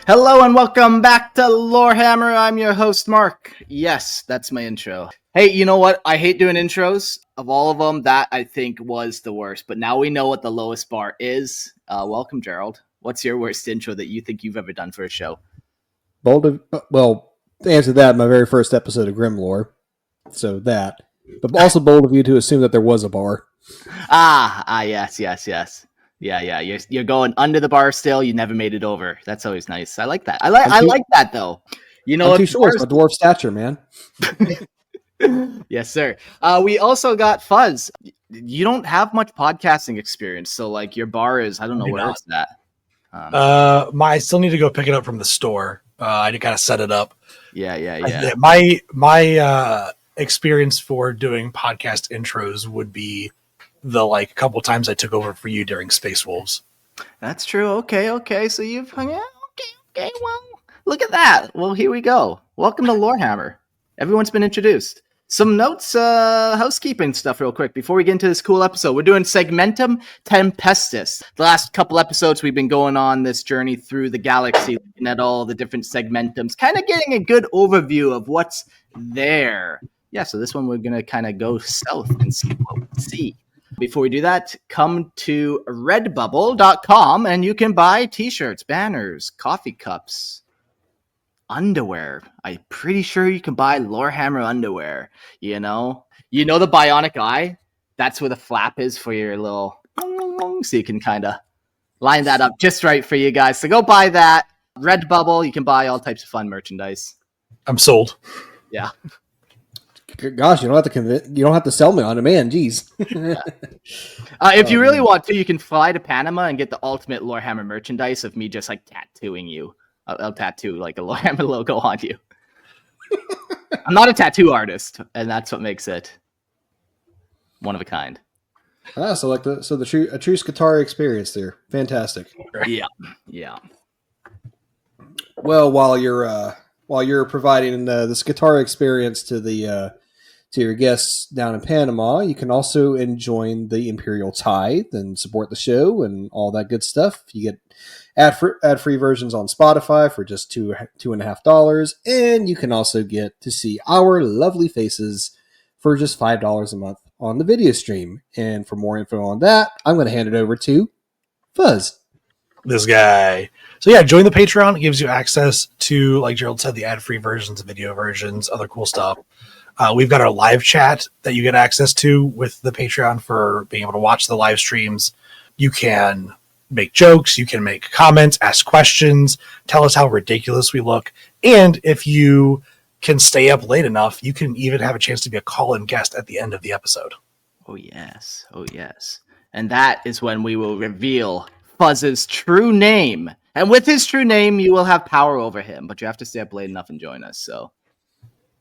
Hello and welcome back to Lorehammer. I'm your host, Mark. Yes, that's my intro. Hey, you know what? I hate doing intros. Of all of them, that I think was the worst. But now we know what the lowest bar is. Welcome, Gerald. What's your worst intro that you think you've ever done for a show? To answer that, my very first episode of Grimlore. So that. But also bold of you to assume that there was a bar. Yes. Yeah. You're going under the bar still. You never made it over. That's always nice. I like that. I like that though. You know, I'm too short. It's my dwarf stature, man. Yes, sir. We also got Fuzz. You don't have much podcasting experience, so like your bar is, I don't know where it's at. I still need to go pick it up from the store. I got to set it up. Yeah. My experience for doing podcast intros would be the couple times I took over for you during Space Wolves. That's true. Okay. So you've hung out. Okay. Well, look at that. Well, here we go. Welcome to Lorehammer. Everyone's been introduced. Some notes, housekeeping stuff real quick before we get into this cool episode. We're doing Segmentum Tempestus. The last couple episodes we've been going on this journey through the galaxy, looking at all the different segmentums, kind of getting a good overview of what's there. Yeah, so this one we're going to kind of go south and see what we see. Before we do that, come to redbubble.com and you can buy t-shirts, banners, coffee cups, underwear. I'm pretty sure you can buy Lorehammer underwear. You know the bionic eye? That's where the flap is for your little, so you can kind of line that up just right for you guys. So go buy that. Redbubble, you can buy all types of fun merchandise. I'm sold. Yeah. Gosh, you don't have to sell me on demand. Jeez. If you really want to, you can fly to Panama and get the ultimate Lorehammer merchandise of me just tattooing you. I'll tattoo a Lorehammer logo on you. I'm not a tattoo artist, and that's what makes it one of a kind. So a true Scutari experience there. Fantastic. Yeah. Well, while you're providing the Scutari experience to your guests down in Panama, you can also enjoy the Imperial Tithe and support the show and all that good stuff. You get ad-free versions on Spotify for just $2.50, and you can also get to see our lovely faces for just $5 a month on the video stream. And for more info on that, I'm going to hand it over to Fuzz. This guy. So yeah, join the Patreon. It gives you access to, like Gerald said, the ad-free versions, video versions, other cool stuff. We've got our live chat that you get access to with the Patreon for being able to watch the live streams. You can make jokes, you can make comments, ask questions, tell us how ridiculous we look. And if you can stay up late enough, you can even have a chance to be a call-in guest at the end of the episode. Oh, yes. And that is when we will reveal Fuzz's true name. And with his true name, you will have power over him. But you have to stay up late enough and join us. So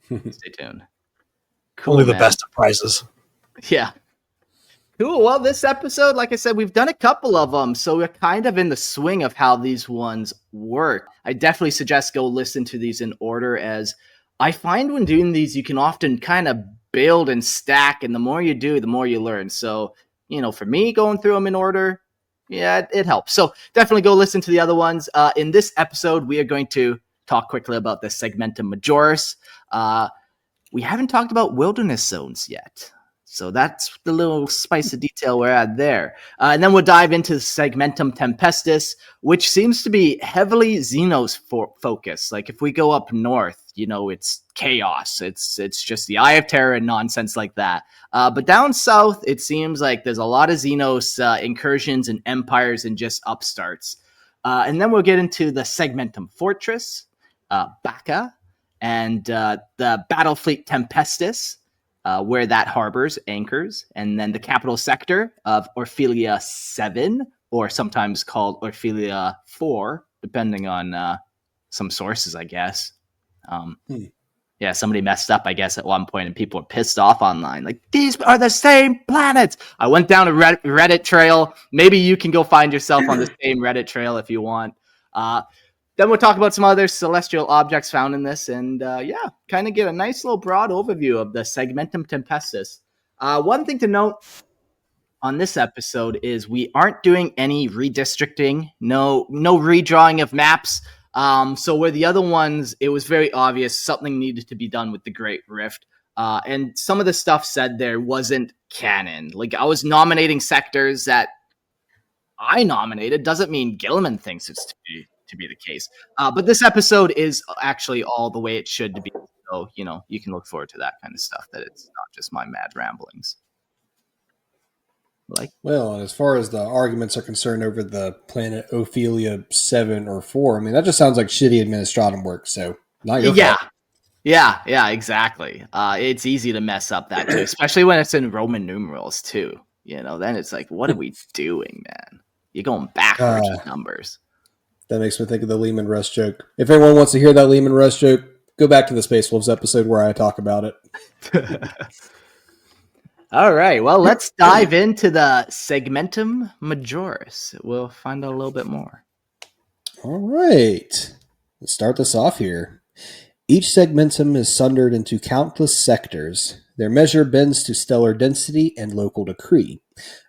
stay tuned. Cool, Only the best of prizes. Yeah. Cool. Well, this episode, like I said, we've done a couple of them. So we're kind of in the swing of how these ones work. I definitely suggest go listen to these in order, as I find when doing these, you can often kind of build and stack. And the more you do, the more you learn. So, for me, going through them in order, yeah, it helps. So definitely go listen to the other ones. In this episode, we are going to talk quickly about the Segmentum Majoris. We haven't talked about wilderness zones yet. So that's the little spice of detail we're at there. And then we'll dive into Segmentum Tempestus, which seems to be heavily xenos focused. Like if we go up north, it's chaos. It's just the Eye of Terror and nonsense like that. But down south, it seems like there's a lot of xenos incursions and empires and just upstarts. And then we'll get into the Segmentum Fortress, Bacca, and the battle fleet Tempestus, where that harbors, anchors, and then the capital sector of Orphelia 7, or sometimes called Orphelia 4, depending on some sources, I guess. Yeah, somebody messed up, I guess, at one point, and people were pissed off online. Like, these are the same planets! I went down a Reddit trail. Maybe you can go find yourself on the same Reddit trail if you want. Then we'll talk about some other celestial objects found in this, and kind of get a nice little broad overview of the Segmentum Tempestus. One thing to note on this episode is we aren't doing any redistricting, no redrawing of maps. So where the other ones, it was very obvious something needed to be done with the Great Rift. And some of the stuff said there wasn't canon. Like, I was nominating sectors that I nominated. Doesn't mean Gilliman thinks it's to be the case. But this episode is actually all the way it should to be. So, you can look forward to that kind of stuff, that it's not just my mad ramblings. Well, and as far as the arguments are concerned over the planet Ophelia 7 or 4, I mean, that just sounds like shitty administratum work, so not your fault. Yeah, exactly. It's easy to mess up that too, especially when it's in Roman numerals too. Then it's like, what are we doing, man? You're going backwards with numbers. That makes me think of the Lehman Russ joke. If anyone wants to hear that Lehman Russ joke, go back to the Space Wolves episode where I talk about it. All right, well, let's dive into the Segmentum Majoris. We'll find out a little bit more. All right. Let's start this off here. Each segmentum is sundered into countless sectors. Their measure bends to stellar density and local decree.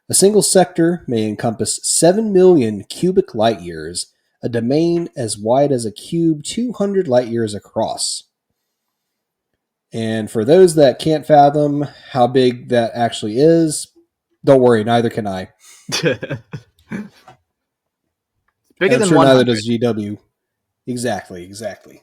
A single sector may encompass 7 million cubic light years, a domain as wide as a cube 200 light years across. And for those that can't fathom how big that actually is, don't worry, neither can I. Bigger I'm than sure 100. neither does GW. Exactly.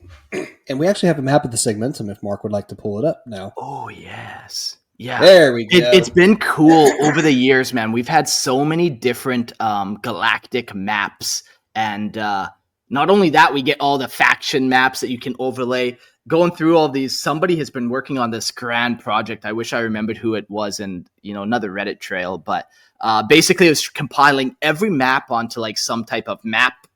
And we actually have a map of the segmentum if Mark would like to pull it up now. Oh, yes. Yeah. There we go. It's been cool over the years, man. We've had so many different galactic maps. And not only that, we get all the faction maps that you can overlay. Going through all these, somebody has been working on this grand project. I wish I remembered who it was, and another Reddit trail. But basically, it was compiling every map onto like some type of map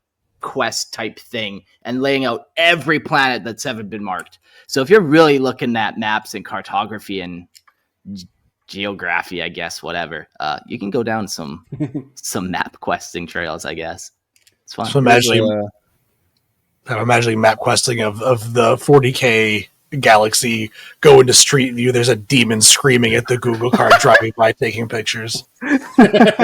quest type thing and laying out every planet that's ever been marked. So if you're really looking at maps and cartography and geography, I guess, whatever, you can go down some map questing trails, I guess. It's fun. So I'm imagining map questing of the 40K galaxy, go into Street View, there's a demon screaming at the Google card driving by taking pictures. I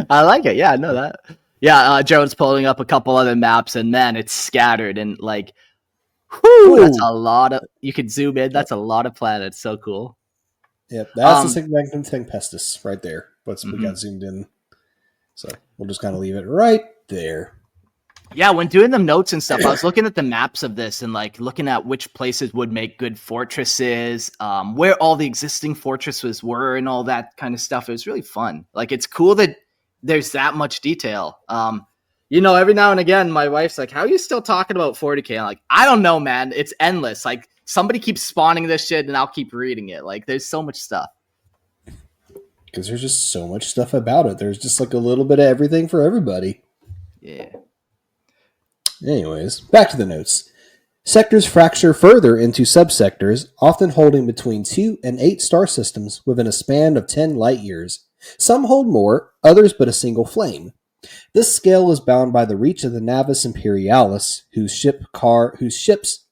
like it. Yeah, I know that. Yeah, Joe's pulling up a couple other maps, and man, it's scattered, and like, whew, that's a lot of, you can zoom in, that's a lot of planets. So cool. Yep, that's the Segmentum Tempestus right there. We got zoomed in. So we'll just kind of leave it right there. Yeah, when doing the notes and stuff, I was looking at the maps of this and like looking at which places would make good fortresses, where all the existing fortresses were and all that kind of stuff. It was really fun. Like, it's cool that there's that much detail. Every now and again, my wife's like, how are you still talking about 40K? I'm like, I don't know, man. It's endless. Like, somebody keeps spawning this shit and I'll keep reading it. Like, there's so much stuff. Because there's just so much stuff about it. There's just like a little bit of everything for everybody. Yeah. Anyways, back to the notes. Sectors fracture further into subsectors, often holding between 2 and 8 star systems within a span of 10 light years. Some hold more, others but a single flame. This scale is bound by the reach of the Navis Imperialis, whose ships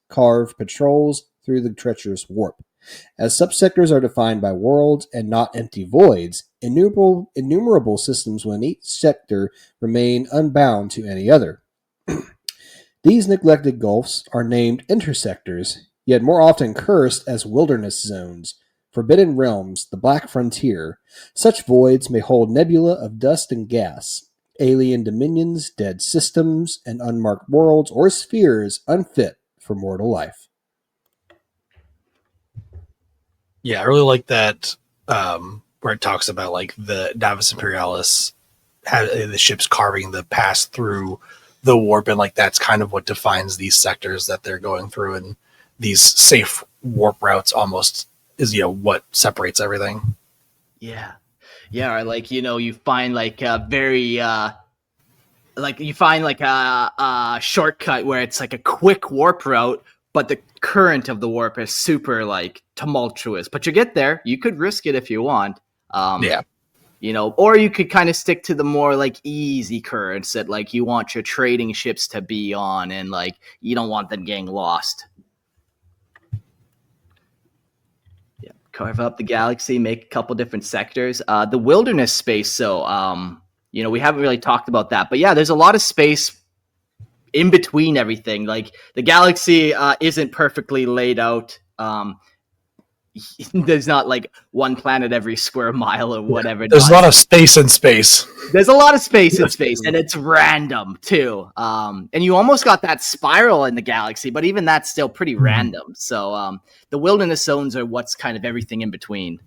carve patrols through the treacherous warp. As subsectors are defined by worlds and not empty voids, innumerable systems within each sector remain unbound to any other. These neglected gulfs are named intersectors, yet more often cursed as wilderness zones, forbidden realms, the black frontier. Such voids may hold nebula of dust and gas, alien dominions, dead systems, and unmarked worlds or spheres unfit for mortal life. Yeah, I really like that where it talks about like the Navis Imperialis, the ships carving the pass through the warp, and like that's kind of what defines these sectors that they're going through, and these safe warp routes almost is what separates everything. Yeah, or like you find like a very you find like a shortcut where it's like a quick warp route, but the current of the warp is super like tumultuous. But you get there, you could risk it if you want. Yeah. Or you could kind of stick to the more like easy currents that like you want your trading ships to be on, and like you don't want them getting lost. Yeah, carve up the galaxy, make a couple different sectors. The wilderness space, so we haven't really talked about that, but yeah, there's a lot of space in between everything. Like the galaxy isn't perfectly laid out. There's not like one planet every square mile or whatever. There's a lot of space in space. There's a lot of space in space, and it's random too. And you almost got that spiral in the galaxy, but even that's still pretty random. So the wilderness zones are what's kind of everything in between.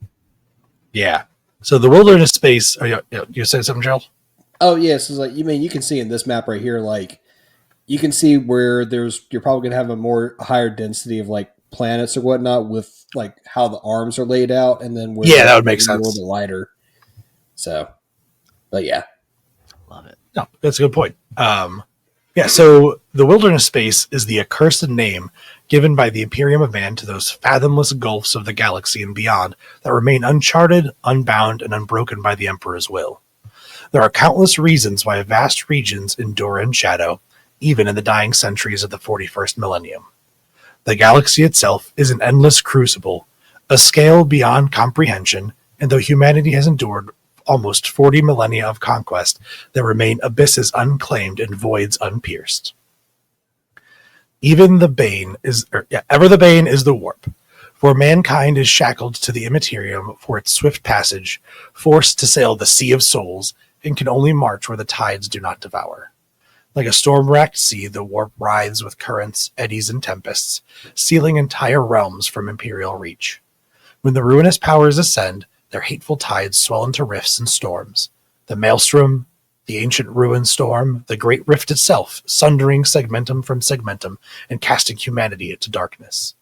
Yeah. So the wilderness space. You said something, Gerald? Oh yes, it's like you can see in this map right here, like you can see where you're probably gonna have a higher density of like planets or whatnot with like how the arms are laid out, and then where that would make sense. A little bit lighter. So, but yeah, love it. No, that's a good point. So the wilderness space is the accursed name given by the Imperium of Man to those fathomless gulfs of the galaxy and beyond that remain uncharted, unbound, and unbroken by the Emperor's will. There are countless reasons why vast regions endure in shadow, even in the dying centuries of the 41st millennium. The galaxy itself is an endless crucible, a scale beyond comprehension, and though humanity has endured almost 40 millennia of conquest, there remain abysses unclaimed and voids unpierced. Ever the bane is the warp, for mankind is shackled to the Imperium for its swift passage, forced to sail the sea of souls, and can only march where the tides do not devour. Like a storm-wracked sea, the warp writhes with currents, eddies, and tempests, sealing entire realms from Imperial reach. When the ruinous powers ascend, their hateful tides swell into rifts and storms. The maelstrom, the ancient ruin storm, the great rift itself, sundering segmentum from segmentum and casting humanity into darkness.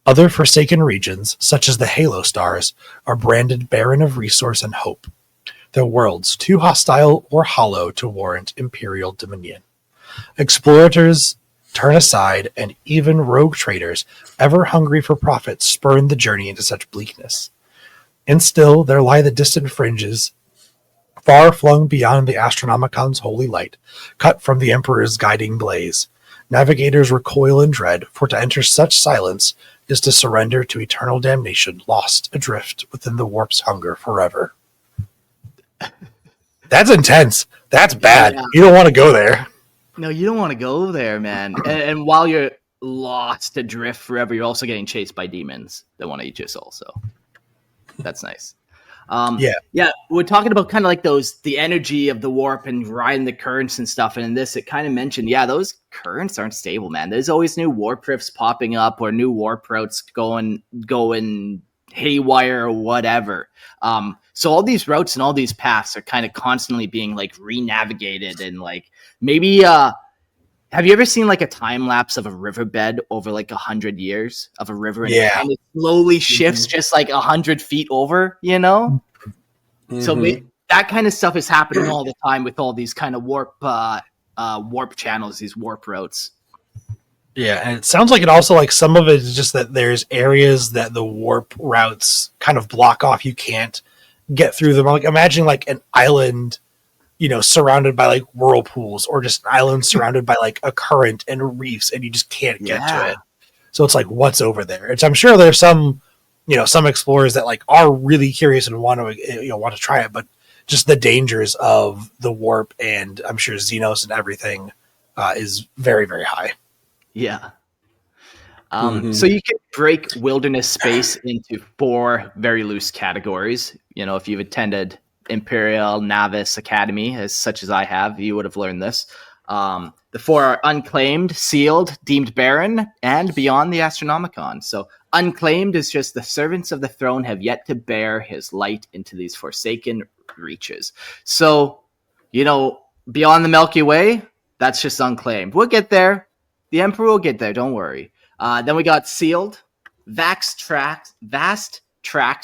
Other forsaken regions, such as the Halo stars, are branded barren of resource and hope. Their worlds too hostile or hollow to warrant Imperial dominion. Explorators turn aside, and even rogue traders, ever hungry for profit, spurn the journey into such bleakness. And still there lie the distant fringes, far flung beyond the Astronomicon's holy light, cut from the Emperor's guiding blaze. Navigators recoil in dread, for to enter such silence is to surrender to eternal damnation, lost adrift within the warp's hunger forever. That's intense. That's bad. Yeah. You don't want to go there. No, you don't want to go there, man. And while you're lost adrift forever, you're also getting chased by demons that want to eat your soul. So that's nice. Yeah. We're talking about kind of like the energy of the warp and riding the currents and stuff. And in this, it kind of mentioned, those currents aren't stable, man. There's always new warp rifts popping up or new warp routes going haywire or whatever. So all these routes and all these paths are kind of constantly being like re-navigated and like maybe have you ever seen like a time lapse of a riverbed over like 100 years of a river and it kind of slowly shifts just like 100 feet over, you know? So that kind of stuff is happening all the time with all these kind of warp channels, these warp routes. Yeah, and it sounds like it also, like, some of it is just that there's areas that the warp routes kind of block off. You can't get through them. Like, imagine, like, an island, surrounded by, like, whirlpools, or just an island surrounded by, like, a current and reefs, and you just can't get to it. So it's like, what's over there? I'm sure there's some explorers that, like, are really curious and want to try it, but just the dangers of the warp, and I'm sure xenos and everything is very, very high. Yeah. So you can break wilderness space into 4 very loose categories. If you've attended Imperial Navis Academy, such as I have, you would have learned this. The 4 are unclaimed, sealed, deemed barren, and beyond the Astronomicon. So unclaimed is just the servants of the throne have yet to bear his light into these forsaken reaches. So, beyond the Milky Way, that's just unclaimed. We'll get there. The Emperor will get there, don't worry. Then we got sealed. Vast tracts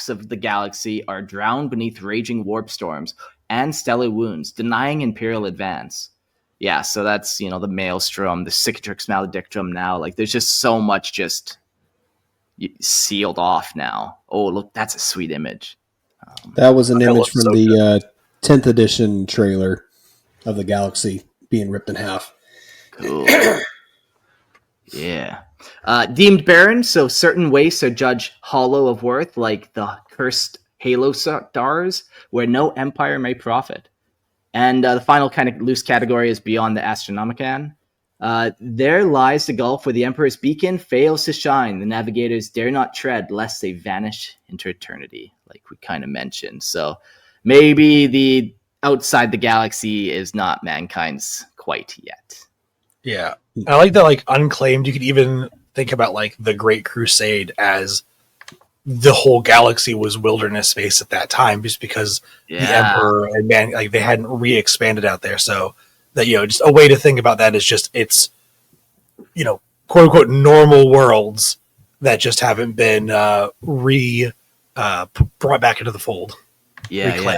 of the galaxy are drowned beneath raging warp storms and stellar wounds, denying Imperial advance. Yeah, so that's, the Maelstrom, the Cicatrix Maledictum now. Like, there's just so much just sealed off now. Oh, look, that's a sweet image. That was an image from the 10th edition trailer of the galaxy being ripped in half. Cool. Yeah. Deemed barren, so certain wastes are judged hollow of worth, like the cursed Halo stars, where no empire may profit. And the final kind of loose category is beyond the Astronomicon. There lies the gulf where the Emperor's beacon fails to shine. The navigators dare not tread lest they vanish into eternity, like we kind of mentioned. So maybe the outside the galaxy is not mankind's quite yet. Yeah. I like that, like, unclaimed. You could even think about, like, the Great Crusade as the whole galaxy was wilderness space at that time, just because the Emperor and they hadn't re-expanded out there. So that, just a way to think about that is just it's, quote unquote normal worlds that just haven't been brought back into the fold. Yeah.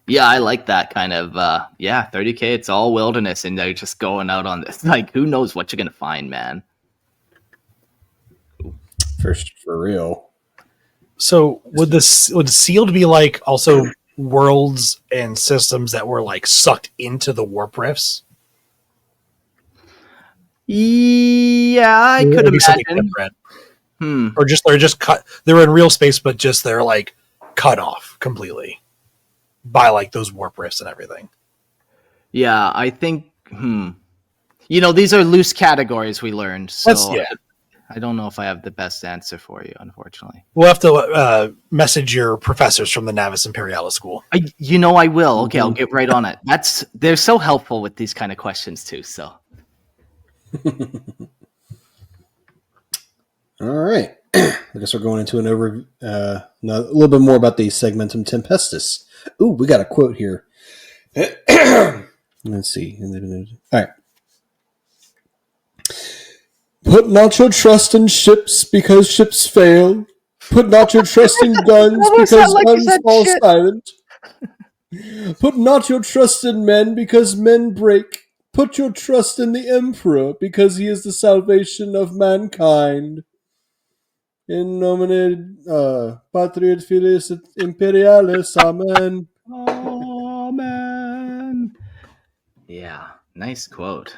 Yeah, I like that kind of, 30K, it's all wilderness, and they're just going out on this. Like, who knows what you're going to find, man? For real. So would sealed be, like, also worlds and systems that were, like, sucked into the warp rifts? Yeah, I could imagine. Or they're just cut. They're in real space, but just they're, like, cut off completely by, like, those warp rifts and everything. Yeah, I think. These are loose categories we learned, so I don't know if I have the best answer for you, unfortunately. We'll have to message your professors from the Navis Imperialis school. I will. Okay, I'll get right on it. They're so helpful with these kind of questions too. So. All right. I guess we're going into an overview, a little bit more about the Segmentum Tempestus. Ooh, we got a quote here. Let's see. All right. Put not your trust in ships because ships fail. Put not your trust in guns because guns fall silent. Put not your trust in men because men break. Put your trust in the Emperor because he is the salvation of mankind. In nomine Patria et Filius et Imperialis. Amen. Amen. Yeah, nice quote.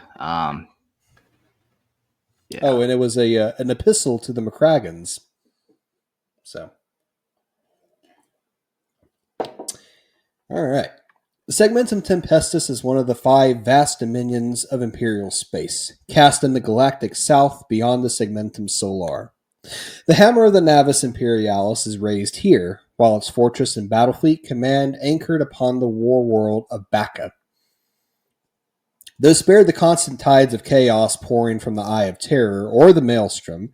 Yeah. Oh, and it was an epistle to the McCragans. So, all right. The Segmentum Tempestus is one of the 5 vast dominions of Imperial space, cast in the galactic south beyond the Segmentum Solar. The hammer of the Navis Imperialis is raised here, while its fortress and battle fleet command anchored upon the war world of Bacca. Though spared the constant tides of chaos pouring from the Eye of Terror or the Maelstrom,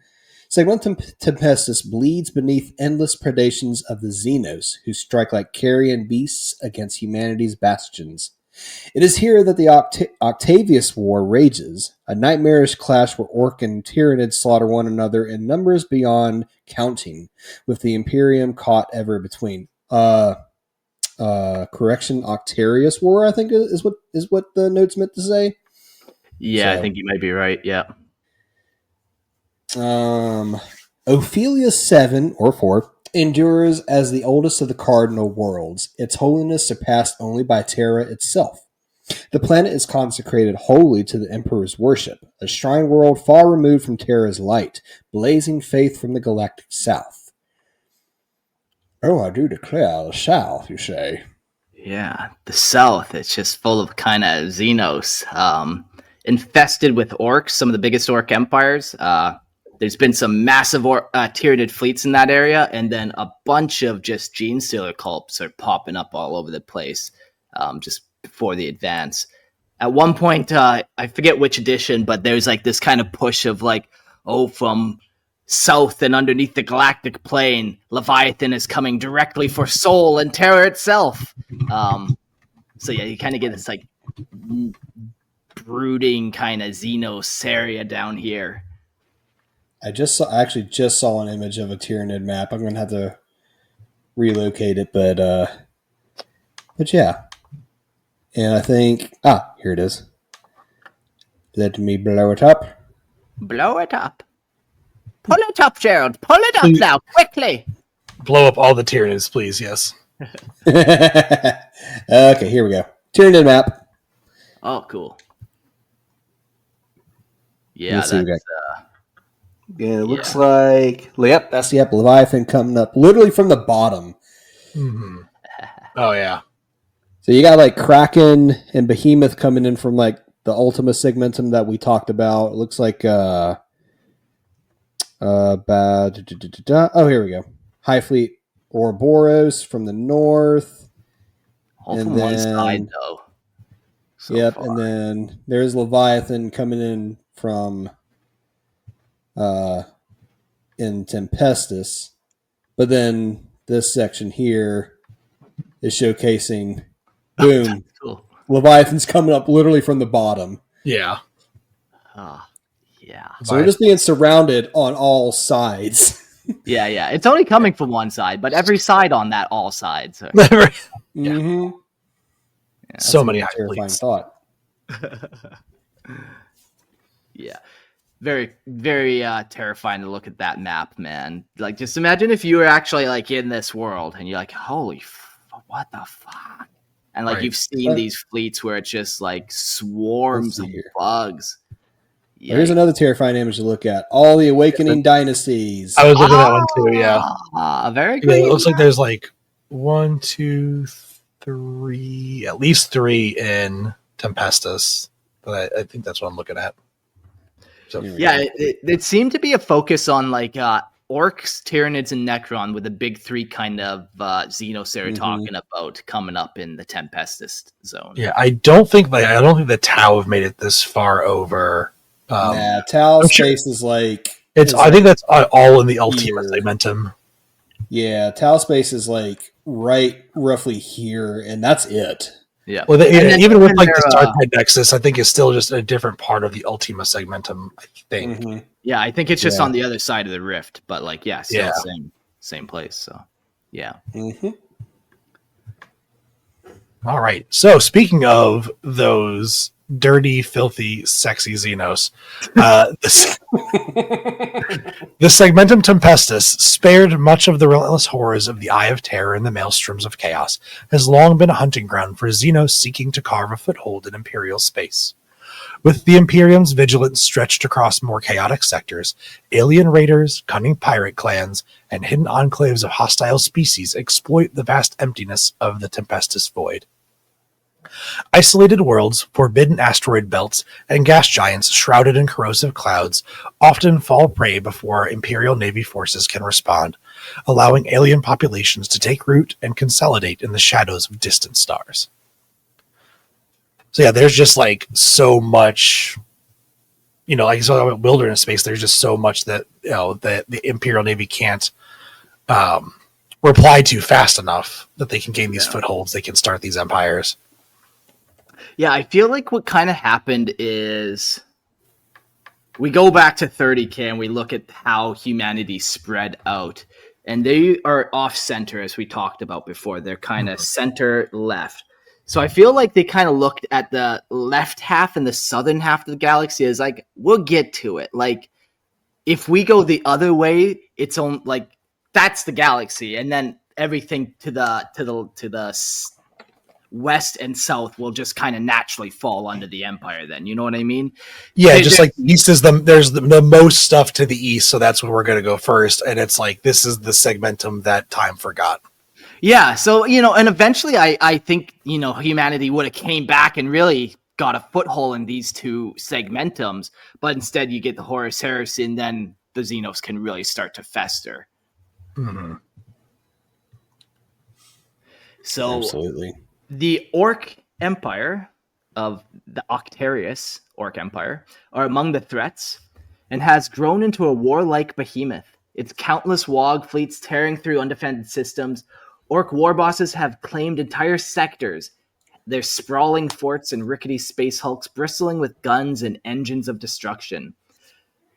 Segmentum Tempestus bleeds beneath endless predations of the xenos, who strike like carrion beasts against humanity's bastions. It is here that the Octavius War rages, a nightmarish clash where Orks and Tyranids slaughter one another in numbers beyond counting, with the Imperium caught ever between. Octavius War, I think is what the notes meant to say. Yeah, so, I think you might be right. Yeah. Ophelia 7 or 4 endures as the oldest of the cardinal worlds, its holiness surpassed only by Terra itself. The planet is consecrated wholly to the Emperor's worship, a shrine world far removed from Terra's light, blazing faith from the galactic south. Oh, I do declare the south, you say. Yeah, the south, it's just full of kind of xenos, infested with orcs, some of the biggest orc empires. There's been some massive Tyranid fleets in that area, and then a bunch of just gene stealer cults are popping up all over the place just before the advance. At one point, I forget which edition, but there's like this kind of push of like, from south and underneath the galactic plane, Leviathan is coming directly for Sol and Terror itself. So yeah, you kind of get this like brooding kind of Xenos area down here. I actually just saw an image of a Tyranid map. I'm going to have to relocate it, but yeah. And I think, here it is. Let me blow it up. Blow it up. Pull it up, Gerald. Pull it up now, quickly. Blow up all the Tyranids, please, yes. Okay, here we go. Tyranid map. Oh, cool. Yeah, that's... it looks like... Yep, that's Leviathan coming up literally from the bottom. Mm-hmm. Oh, yeah. So you got like Kraken and Behemoth coming in from like Ultima Segmentum that we talked about. It looks like oh, here we go. High Fleet Ouroboros from the north. All And from one side, then- though. So yep, far. and then there's Leviathan coming in from in Tempestus. But then this section here is showcasing, boom, Cool. Leviathan's coming up literally from the bottom. Yeah. Yeah. So we're just being surrounded on all sides. Yeah. It's only coming from one side, but every side on that all sides. Mm-hmm. So many high terrifying fleets. thought. Yeah. Very, very terrifying to look at that map, man. Like, just imagine if you were actually like in this world and you're like, what the fuck? And like, Right. you've seen these fleets where it's just like swarms of here. bugs. Here's another terrifying image to look at. All the Awakening Dynasties. I was looking at that one too, yeah. Very Yeah, good. it looks like there's like 1, 2, 3, at least 3 in Tempestus. But I think that's what I'm looking at. So, Yeah, it seemed to be a focus on like Orks, Tyranids, and Necron, with the big 3 kind of xenos they were talking about coming up in the Tempestus zone. yeah, I don't think the Tau have made it this far over. Tau space is like I think that's all in the Ultima here. Segmentum. Yeah, Tau space is like right roughly here, and that's it. Yeah. Well, even with like the their, Startide Nexus, I think it's still just a different part of the Ultima Segmentum. I think. Mm-hmm. Yeah, I think it's just Yeah. on the other side of the rift, but like, still Yeah. same place. So, yeah. Mm-hmm. All right. So speaking of those dirty, filthy, sexy Xenos, the Segmentum Tempestus, spared much of the relentless horrors of the Eye of Terror and the maelstroms of chaos, has long been a hunting ground for Xenos seeking to carve a foothold in Imperial space. With the Imperium's vigilance stretched across more chaotic sectors, alien raiders, cunning pirate clans, and hidden enclaves of hostile species exploit the vast emptiness of the Tempestus void. Isolated worlds, forbidden asteroid belts, and gas giants shrouded in corrosive clouds often fall prey before Imperial Navy forces can respond, allowing alien populations to take root and consolidate in the shadows of distant stars. So yeah, there's just like so much, like you saw about wilderness space, there's just so much that, that the Imperial Navy can't reply to fast enough that they can gain these footholds, they can start these empires. Yeah, I feel like what kind of happened is we go back to 30K and we look at how humanity spread out. And they are off-center, as we talked about before. They're kind of center-left. So I feel like they kind of looked at the left half and the southern half of the galaxy as like, we'll get to it. Like, if we go the other way, it's on like that's the galaxy, and then everything to the west and south will just kind of naturally fall under the empire. Then you know what I mean? Yeah, just like east is there's the most stuff to the east, so that's where we're going to go first. And it's like this is the Segmentum that time forgot. Yeah, so and eventually I think humanity would have came back and really got a foothold in these 2 segmentums, but instead you get the Horus Heresy, and then the Xenos can really start to fester. Mm-hmm. So Absolutely. the Orc Empire of the Octavius Orc Empire are among the threats, and has grown into a warlike behemoth. Its countless Wog fleets tearing through undefended systems. Orc war bosses have claimed entire sectors, their sprawling forts and rickety space hulks bristling with guns and engines of destruction.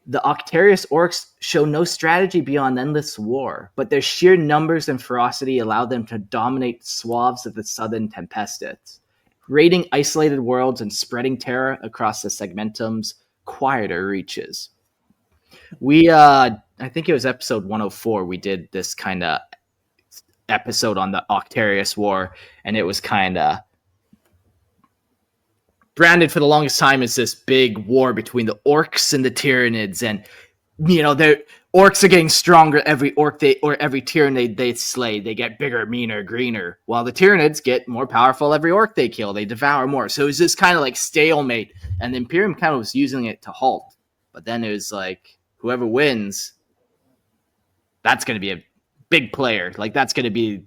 The Octavius Orcs show no strategy beyond endless war, but their sheer numbers and ferocity allow them to dominate swaths of the southern Tempestus, raiding isolated worlds and spreading terror across the Segmentum's quieter reaches. We, I think it was episode 104, we did this kind of episode on the Octavius War, and it was kind of branded for the longest time as this big war between the Orks and the Tyranids, and orcs are getting stronger every every Tyranid they slay. They get bigger, meaner, greener. While the Tyranids get more powerful every orc they kill. They devour more. So it was this kind of like stalemate, and the Imperium kind of was using it to halt. But then it was like, whoever wins, that's going to be a big player. Like, that's going to be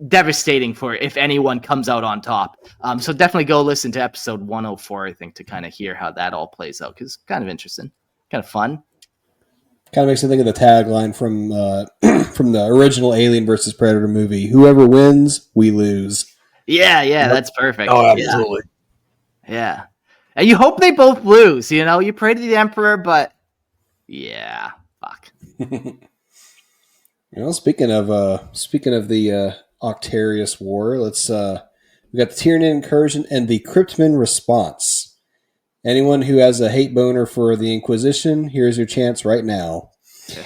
devastating for if anyone comes out on top. So definitely go listen to episode 104, I think, to kind of hear how that all plays out, because it's kind of interesting, kind of fun. Kind of makes me think of the tagline from from the original Alien versus Predator movie: "Whoever wins, we lose." Yeah, that's perfect. Oh, absolutely. Yeah. And you hope they both lose, you know? You pray to the Emperor, but yeah, fuck. Speaking of the Octavius War, let's we got the Tyranid incursion and the Cryptman response. Anyone who has a hate boner for the Inquisition, here's your chance right now. Okay.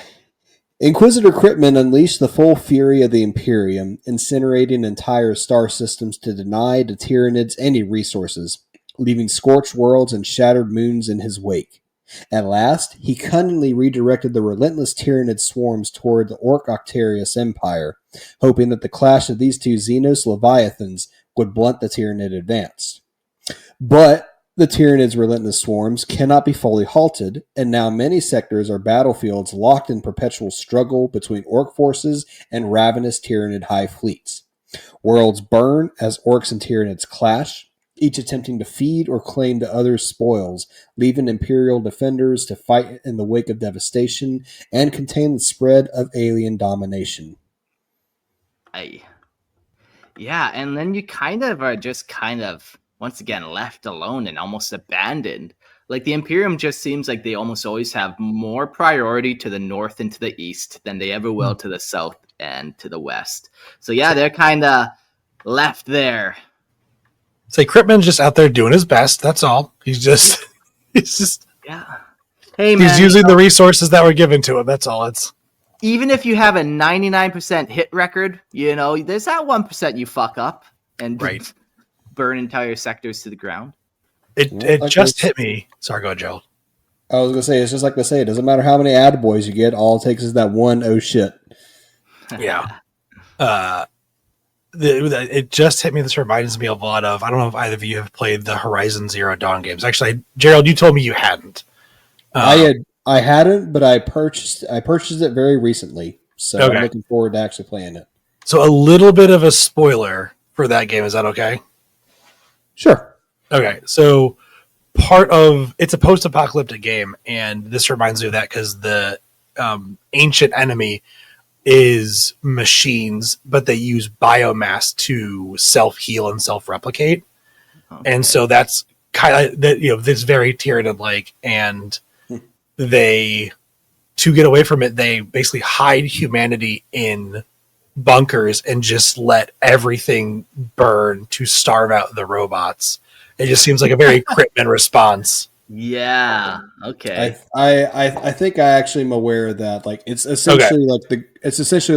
Inquisitor Cryptman unleashed the full fury of the Imperium, incinerating entire star systems to deny the Tyranids any resources, leaving scorched worlds and shattered moons in his wake. At last, he cunningly redirected the relentless Tyranid swarms toward the Orc-Octavius Empire, hoping that the clash of these two xenos leviathans would blunt the Tyranid advance. But the Tyranids' relentless swarms cannot be fully halted, and now many sectors are battlefields locked in perpetual struggle between Orc forces and ravenous Tyranid high fleets. Worlds burn as Orcs and Tyranids clash, each attempting to feed or claim the other's spoils, leaving Imperial defenders to fight in the wake of devastation and contain the spread of alien domination. Yeah, and then you kind of are just once again left alone and almost abandoned. Like, the Imperium just seems like they almost always have more priority to the north and to the east than they ever will to the south and to the west. So yeah, they're kind of left there. Say, Cryptman's just out there doing his best. That's all. He's just yeah. Hey man, he's using the resources that were given to him. That's all. It's even if you have a 99% hit record, there's that 1% you fuck up and burn entire sectors to the ground. It just hit me. Sorry, go ahead, Joe. I was gonna say, it's just like they say, it doesn't matter how many attaboys you get. All it takes is that one oh shit. Yeah. It just hit me. This reminds me a lot of, I don't know if either of you have played the Horizon Zero Dawn games. Actually, Gerald, you told me you hadn't. I hadn't, but I purchased it very recently, so okay. I'm looking forward to actually playing it. So a little bit of a spoiler for that game. Is that okay? Sure. Okay, so it's a post-apocalyptic game, and this reminds me of that because the ancient enemy is machines, but they use biomass to self-heal and self-replicate. Okay. And so that's kind of this very Tyranid-like, and they, to get away from it, they basically hide humanity in bunkers and just let everything burn to starve out the robots. It just seems like a very Cryptman response. Yeah. Okay. I think I actually am aware of that. Like, it's essentially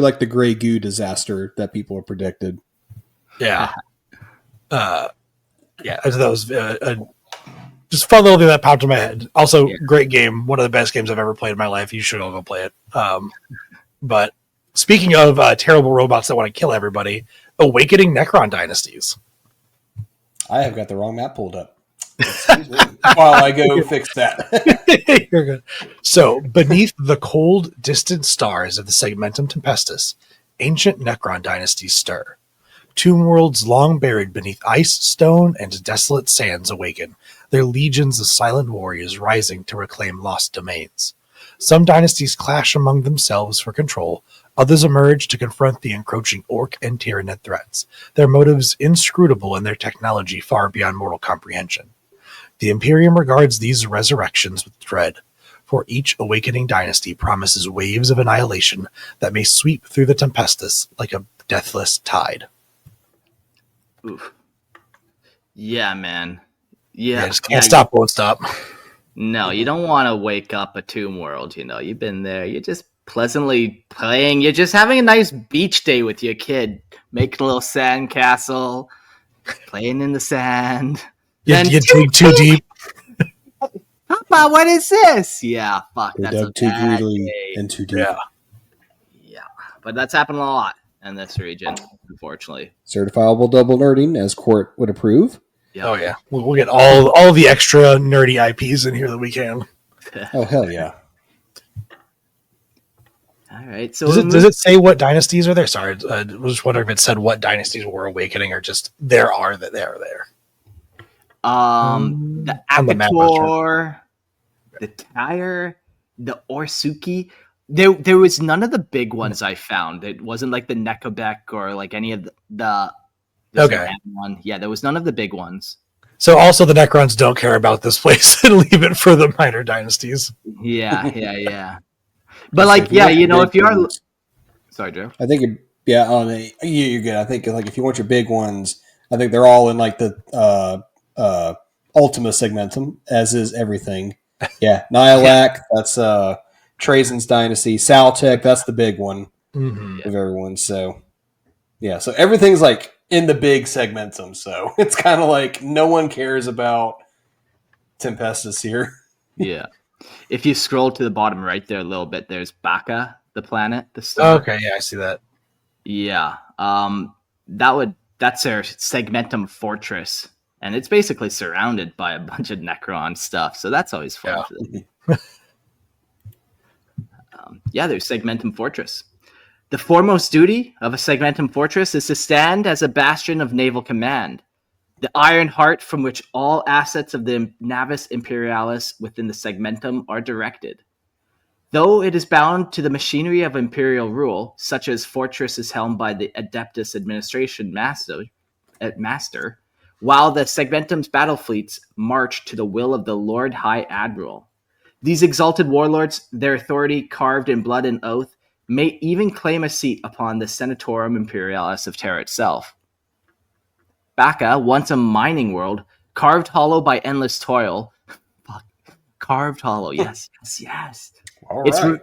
like the Grey Goo disaster that people have predicted. Yeah. Yeah. That was just fun little thing that popped in my head. Also, great game. One of the best games I've ever played in my life. You should all go play it. But speaking of terrible robots that want to kill everybody, Awakening Necron Dynasties. I have got the wrong map pulled up. While I go fix that. You're good. So, beneath the cold, distant stars of the Segmentum Tempestus, ancient Necron dynasties stir. Tomb worlds long buried beneath ice, stone, and desolate sands awaken, their legions of silent warriors rising to reclaim lost domains. Some dynasties clash among themselves for control, others emerge to confront the encroaching Orc and Tyranid threats, their motives inscrutable and their technology far beyond mortal comprehension. The Imperium regards these resurrections with dread, for each awakening dynasty promises waves of annihilation that may sweep through the Tempestus like a deathless tide. Oof. Yeah, man. Yeah, just can't stop, won't stop. No, you don't want to wake up a tomb world, You've been there. You're just pleasantly playing. You're just having a nice beach day with your kid. Making a little sand castle. Playing in the sand. You dig too deep. Pop Grandpa, what is this? Yeah, fuck, They that's a dug too bad greedily day. and too deep. Yeah. Yeah, but that's happened a lot in this region, unfortunately. Certifiable double nerding, as court would approve. Yep. Oh yeah, we'll get all the extra nerdy IPs in here that we can. Oh hell yeah! All right. So Does it say what dynasties are there? Sorry, I was just wondering if it said what dynasties were awakening, or just they are there. the On the map, Akator, the Tyre, the Orsuki. There was none of the big ones I found. It wasn't like the Nekobek or like any of the Okay. one. Yeah, there was none of the big ones. So also the Necrons don't care about this place and leave it for the minor dynasties. Yeah. But like, yeah, you know, if you're sorry, Joe. I think you're good. I think like if you want your big ones, I think they're all in like the Ultima Segmentum, as is everything. Yeah, Nihilak, that's Trajan's dynasty. Saltec, that's the big one of everyone. So yeah, so everything's like in the big Segmentum. So it's kind of like no one cares about Tempestus here. Yeah. If you scroll to the bottom right there a little bit, there's Baka, the planet, the star. Okay, yeah, I see that. Yeah. That's their Segmentum fortress. And it's basically surrounded by a bunch of Necron stuff. So that's always fun for them. There's Segmentum Fortress. The foremost duty of a Segmentum Fortress is to stand as a bastion of naval command, the iron heart from which all assets of the Navis Imperialis within the Segmentum are directed. Though it is bound to the machinery of imperial rule, such as fortress is helmed by the Adeptus Administration Master, while the Segmentum's battle fleets march to the will of the Lord High Admiral. These exalted warlords, their authority carved in blood and oath, may even claim a seat upon the Senatorum Imperialis of Terra itself. Baka, once a mining world, carved hollow by endless toil. Carved hollow, yes. All right.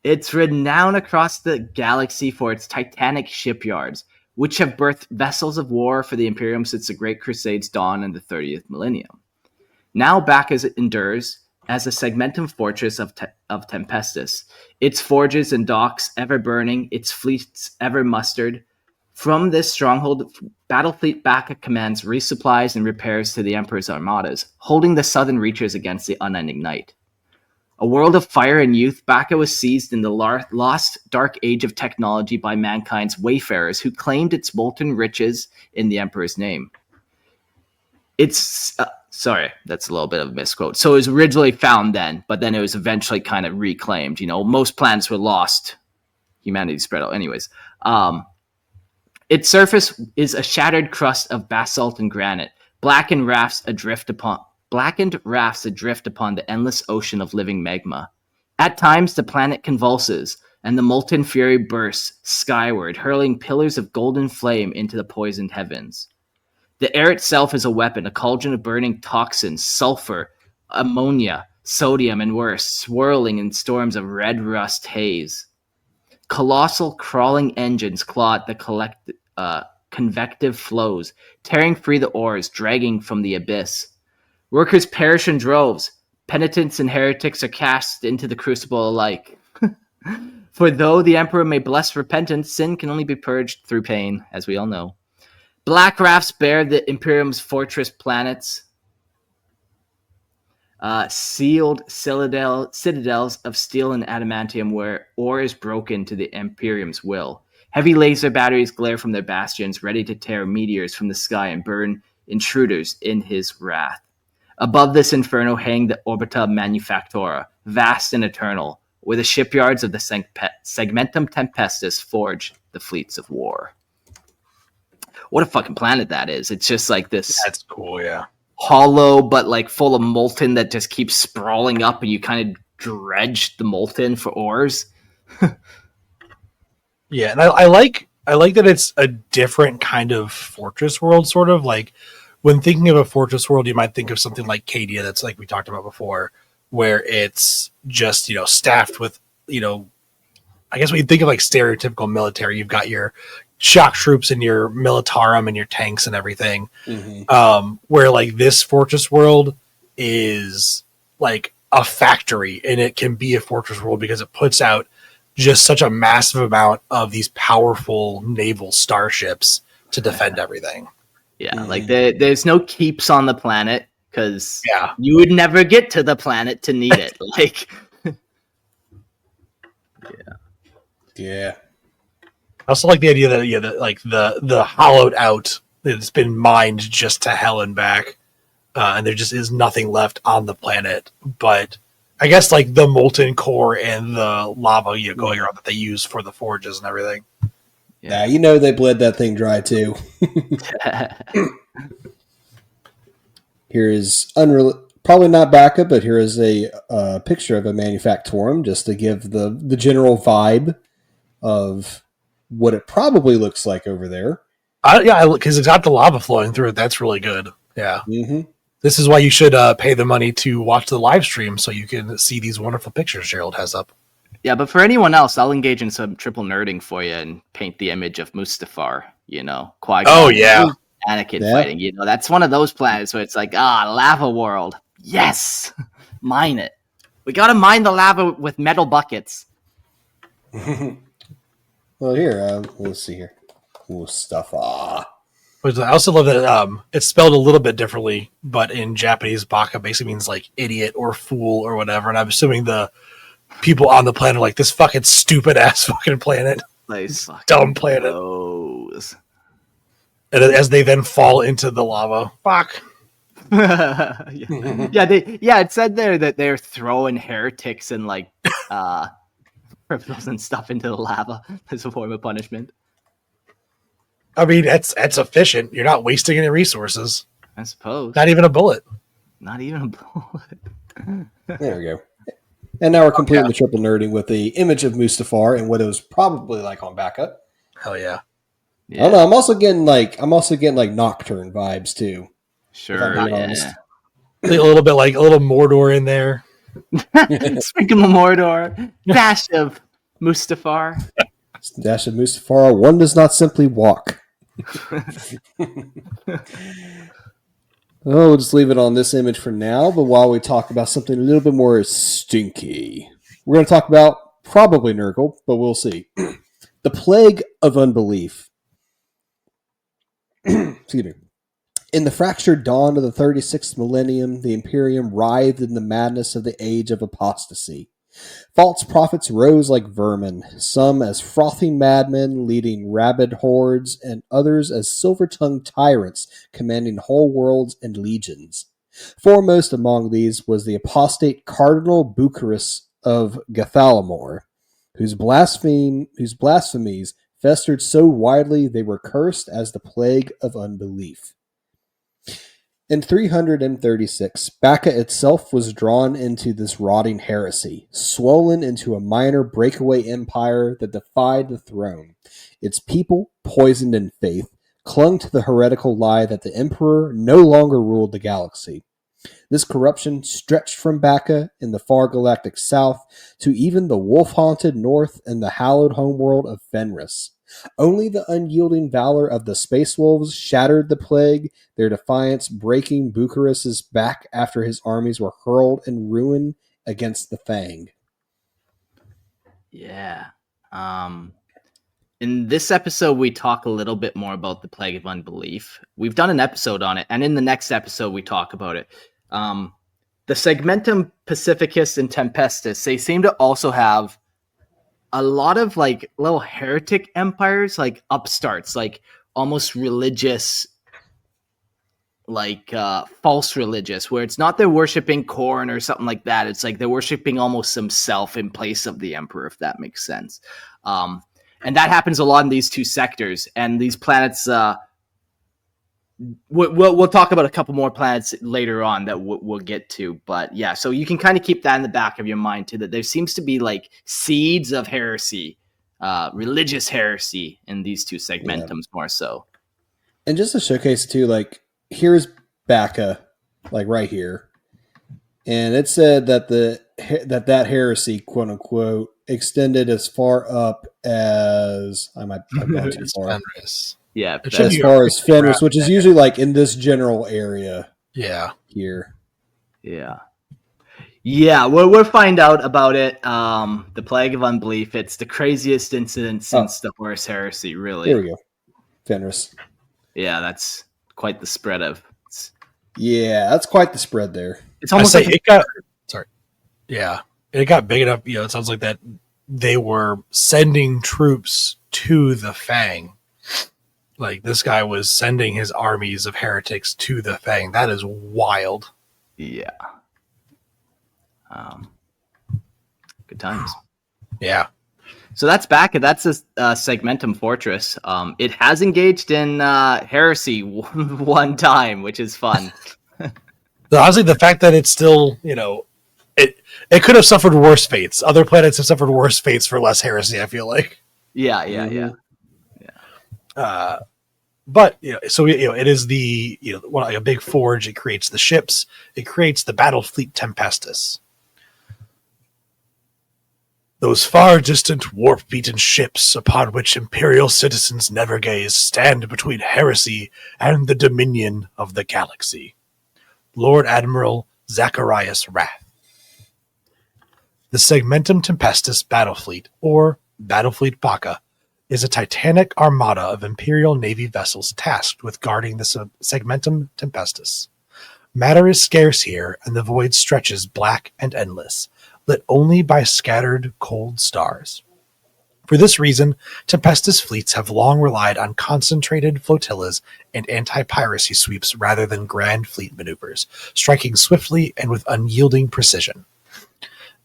It's renowned across the galaxy for its titanic shipyards, which have birthed vessels of war for the Imperium since the Great Crusade's dawn in the 30th millennium. Now Baka endures as a Segmentum fortress of Tempestus, its forges and docks ever burning, its fleets ever mustered. From this stronghold, Battlefleet Baka commands resupplies and repairs to the Emperor's armadas, holding the southern reaches against the unending night. A world of fire and youth, Baka was seized in the lost dark age of technology by mankind's wayfarers who claimed its molten riches in the Emperor's name. Sorry, that's a little bit of a misquote. So it was originally found then, but then it was eventually kind of reclaimed. You know, most planets were lost. Humanity spread out. Anyways, its surface is a shattered crust of basalt and granite, blackened rafts adrift upon the endless ocean of living magma. At times, the planet convulses, and the molten fury bursts skyward, hurling pillars of golden flame into the poisoned heavens. The air itself is a weapon, a cauldron of burning toxins, sulfur, ammonia, sodium, and worse, swirling in storms of red rust haze. Colossal crawling engines claw at the convective flows, tearing free the ores, dragging from the abyss. Workers perish in droves. Penitents and heretics are cast into the crucible alike. For though the Emperor may bless repentance, sin can only be purged through pain, as we all know. Black rafts bear the Imperium's fortress planets, sealed citadels of steel and adamantium where ore is broken to the Imperium's will. Heavy laser batteries glare from their bastions, ready to tear meteors from the sky and burn intruders in his wrath. Above this inferno hang the Orbita Manufactura, vast and eternal, where the shipyards of the Segmentum Tempestus forge the fleets of war. What a fucking planet that is. It's just like this. That's cool, yeah. Hollow, but like full of molten that just keeps sprawling up, and you kind of dredge the molten for ores. Yeah, and I like that it's a different kind of fortress world, sort of. Like, when thinking of a fortress world, you might think of something like Cadia, that's like we talked about before, where it's just, staffed with, I guess when you think of like stereotypical military, you've got your shock troops and your militarum and your tanks and everything. Mm-hmm. Where like this fortress world is like a factory, and it can be a fortress world because it puts out just such a massive amount of these powerful naval starships to defend everything. Yeah, like there's no keeps on the planet because Yeah. you would never get to the planet to need it. Like, Yeah. I also like the idea that like the hollowed out, it's been mined just to hell and back, and there just is nothing left on the planet. But I guess like the molten core and the lava going around that they use for the forges and everything. Yeah, you know they bled that thing dry too. Here is probably not backup, but here is a picture of a manufactorum just to give the general vibe of what it probably looks like over there. Because it's got the lava flowing through it. That's really good. Yeah. Mm-hmm. This is why you should pay the money to watch the live stream so you can see these wonderful pictures Gerald has up. Yeah, but for anyone else, I'll engage in some triple nerding for you and paint the image of Mustafar, Qui-Gon. Oh, yeah. Anakin fighting. That's one of those planets where it's like, lava world. Yes! Mine it. We gotta mine the lava with metal buckets. Well, here, let's see here. Mustafa. I also love that it's spelled a little bit differently, but in Japanese, baka basically means like idiot or fool or whatever. And I'm assuming the people on the planet are like, this fucking stupid ass fucking planet. Nice. Dumb planet. Those. And as they then fall into the lava. Fuck. It said there that they're throwing heretics and like criminals and stuff into the lava as a form of punishment. I mean, that's efficient. You're not wasting any resources. I suppose. Not even a bullet. Not even a bullet. There we go. And now we're completing the triple nerding with the image of Mustafar and what it was probably like on backup. Hell yeah. I don't know. I'm also getting like Nocturne vibes too. Sure. A little bit like a little Mordor in there. Sprinkle of Mordor. Dash of Mustafar. Dash of Mustafar. One does not simply walk. We'll just leave it on this image for now, but while we talk about something a little bit more stinky, we're going to talk about probably Nurgle, but we'll see. The Plague of Unbelief. Excuse me. In the fractured dawn of the 36th millennium, the Imperium writhed in the madness of the age of apostasy. False prophets rose like vermin, some as frothing madmen leading rabid hordes, and others as silver-tongued tyrants commanding whole worlds and legions. Foremost among these was the apostate Cardinal Bucarus of Gathalamor, whose blasphemies festered so widely they were cursed as the Plague of Unbelief. In 336, Bacca itself was drawn into this rotting heresy, swollen into a minor breakaway empire that defied the throne. Its people, poisoned in faith, clung to the heretical lie that the emperor no longer ruled the galaxy. This corruption stretched from Bacca in the far galactic south to even the wolf-haunted north and the hallowed homeworld of Fenris. Only the unyielding valor of the Space Wolves shattered the plague, their defiance breaking Bucarest's back after his armies were hurled in ruin against the Fang. Yeah. In this episode, we talk a little bit more about the Plague of Unbelief. We've done an episode on it, and in the next episode, we talk about it. The Segmentum Pacificus and Tempestus, they seem to also have a lot of like little heretic empires, like upstarts, like almost religious, like false religious, where it's not they're worshiping corn or something like that. It's like they're worshiping almost themselves in place of the emperor, if that makes sense. And that happens a lot in these two sectors. And these planets, we'll talk about a couple more planets later on that we'll get to. But yeah, so you can kind of keep that in the back of your mind too, that there seems to be like seeds of heresy, religious heresy in these two segmentums more so. And just to showcase too, like here's Bacca, like right here. And it said that that heresy, quote unquote, extended as far up as I might have gone too far. Fenris. Yeah, As far as Fenris, which is usually like in this general area. Yeah. Here. Yeah. Yeah, we'll find out about it. The Plague of Unbelief. It's the craziest incident since the Horus Heresy, really. Here we go. Fenris. Yeah, that's quite the spread of. Yeah, that's quite the spread there. It's almost like it got. Sorry. Yeah, it got big enough. You know, it sounds like that they were sending troops to the Fang. Like this guy was sending his armies of heretics to the Fang. That is wild. Yeah. Good times. Yeah. So that's back. That's a Segmentum Fortress. It has engaged in heresy one time, which is fun. Honestly, the fact that it's still, you know, it could have suffered worse fates. Other planets have suffered worse fates for less heresy, I feel like. Yeah. But you know, so you know, it is the like a big forge. It creates the ships. It creates the battle fleet Tempestus. Those far distant warp beaten ships upon which Imperial citizens never gaze stand between heresy and the dominion of the galaxy. Lord Admiral Zacharias Wrath. The Segmentum Tempestus battle fleet, or Battlefleet Bacca, is a titanic armada of Imperial Navy vessels tasked with guarding the Segmentum Tempestus. Matter is scarce here, and the void stretches black and endless, lit only by scattered cold stars. For this reason, Tempestus fleets have long relied on concentrated flotillas and anti-piracy sweeps rather than grand fleet maneuvers, striking swiftly and with unyielding precision.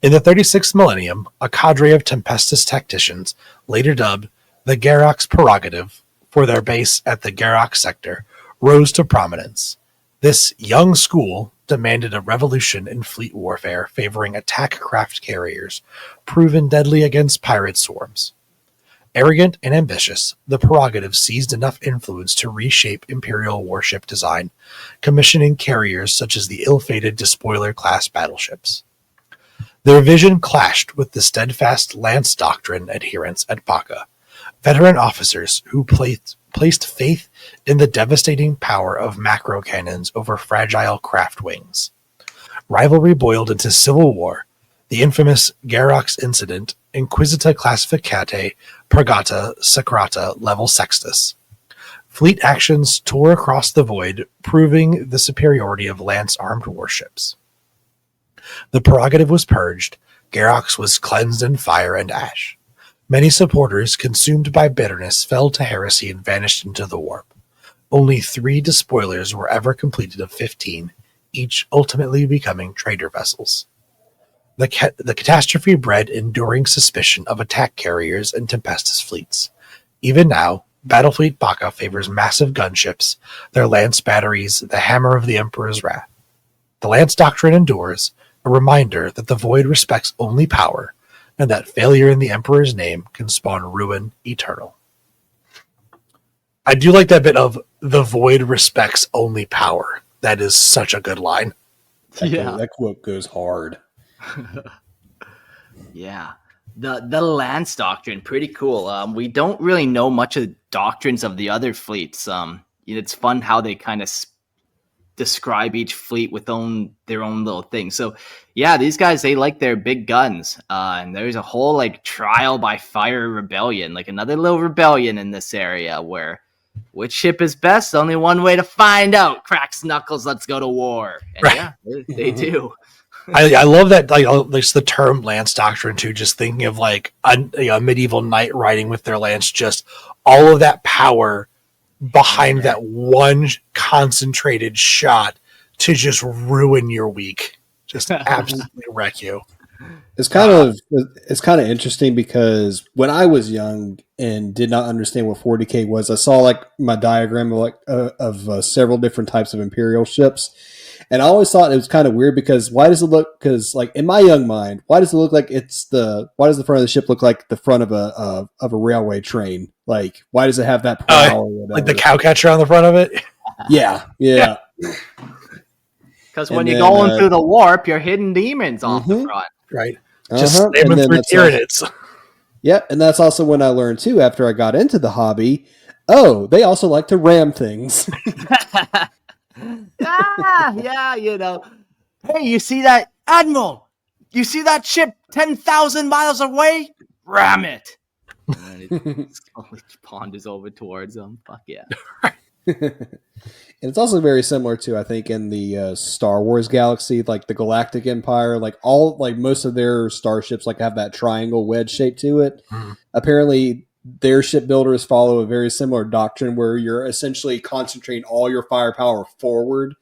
In the 36th millennium, a cadre of Tempestus tacticians, later dubbed the Garrox Prerogative for their base at the Garrox sector, rose to prominence. This young school demanded a revolution in fleet warfare favoring attack craft carriers, proven deadly against pirate swarms. Arrogant and ambitious, the Prerogative seized enough influence to reshape Imperial warship design, commissioning carriers such as the ill-fated Despoiler-class battleships. Their vision clashed with the steadfast Lance Doctrine adherents at Bacca, veteran officers who placed faith in the devastating power of macro cannons over fragile craft wings. Rivalry boiled into civil war, the infamous Garrox incident, Inquisita Classificate Purgata Sacrata Level Sextus. Fleet actions tore across the void, proving the superiority of lance-armed warships. The Prerogative was purged, Garrox was cleansed in fire and ash. Many supporters, consumed by bitterness, fell to heresy and vanished into the warp. Only 3 despoilers were ever completed of 15, each ultimately becoming trader vessels. The catastrophe bred enduring suspicion of attack carriers and Tempestus fleets. Even now, Battlefleet Bacca favors massive gunships, their lance batteries, the hammer of the Emperor's wrath. The Lance Doctrine endures, a reminder that the void respects only power, and that failure in the Emperor's name can spawn ruin eternal. I do like that bit of the void respects only power. That is such a good line. That quote goes hard. Yeah. The Lance Doctrine, pretty cool. We don't really know much of the doctrines of the other fleets. It's fun how they kind of describe each fleet with their own little thing. So yeah, these guys, they like their big guns. And there's a whole like trial by fire rebellion, like another little rebellion in this area where which ship is best? Only one way to find out. Cracks knuckles, let's go to war. And right. Yeah, they do. I love that, like the term Lance Doctrine too. Just thinking of like a medieval knight riding with their lance, just all of that power behind that one concentrated shot to just ruin your week, just absolutely wreck you. It's kind of interesting because when I was young and did not understand what 40K was, I saw like my diagram of several different types of Imperial ships. And I always thought it was kind of weird because why does it look? Because like in my young mind, why does it look like why does the front of the ship look like the front of a railway train? Like why does it have that prow? Like the cowcatcher on the front of it? Yeah. Because when you're going through the warp, you're hitting demons off the front. Right. Just slamming through Tyranids. Yep, and that's also when I learned too. After I got into the hobby, they also like to ram things. Yeah, Hey, you see that, Admiral? You see that ship 10,000 miles away? Ram it! And then it slowly ponders over towards them. Fuck yeah. And it's also very similar to, I think, in the Star Wars galaxy, like the Galactic Empire, like most of their starships like have that triangle wedge shape to it. Apparently, their shipbuilders follow a very similar doctrine where you're essentially concentrating all your firepower forward.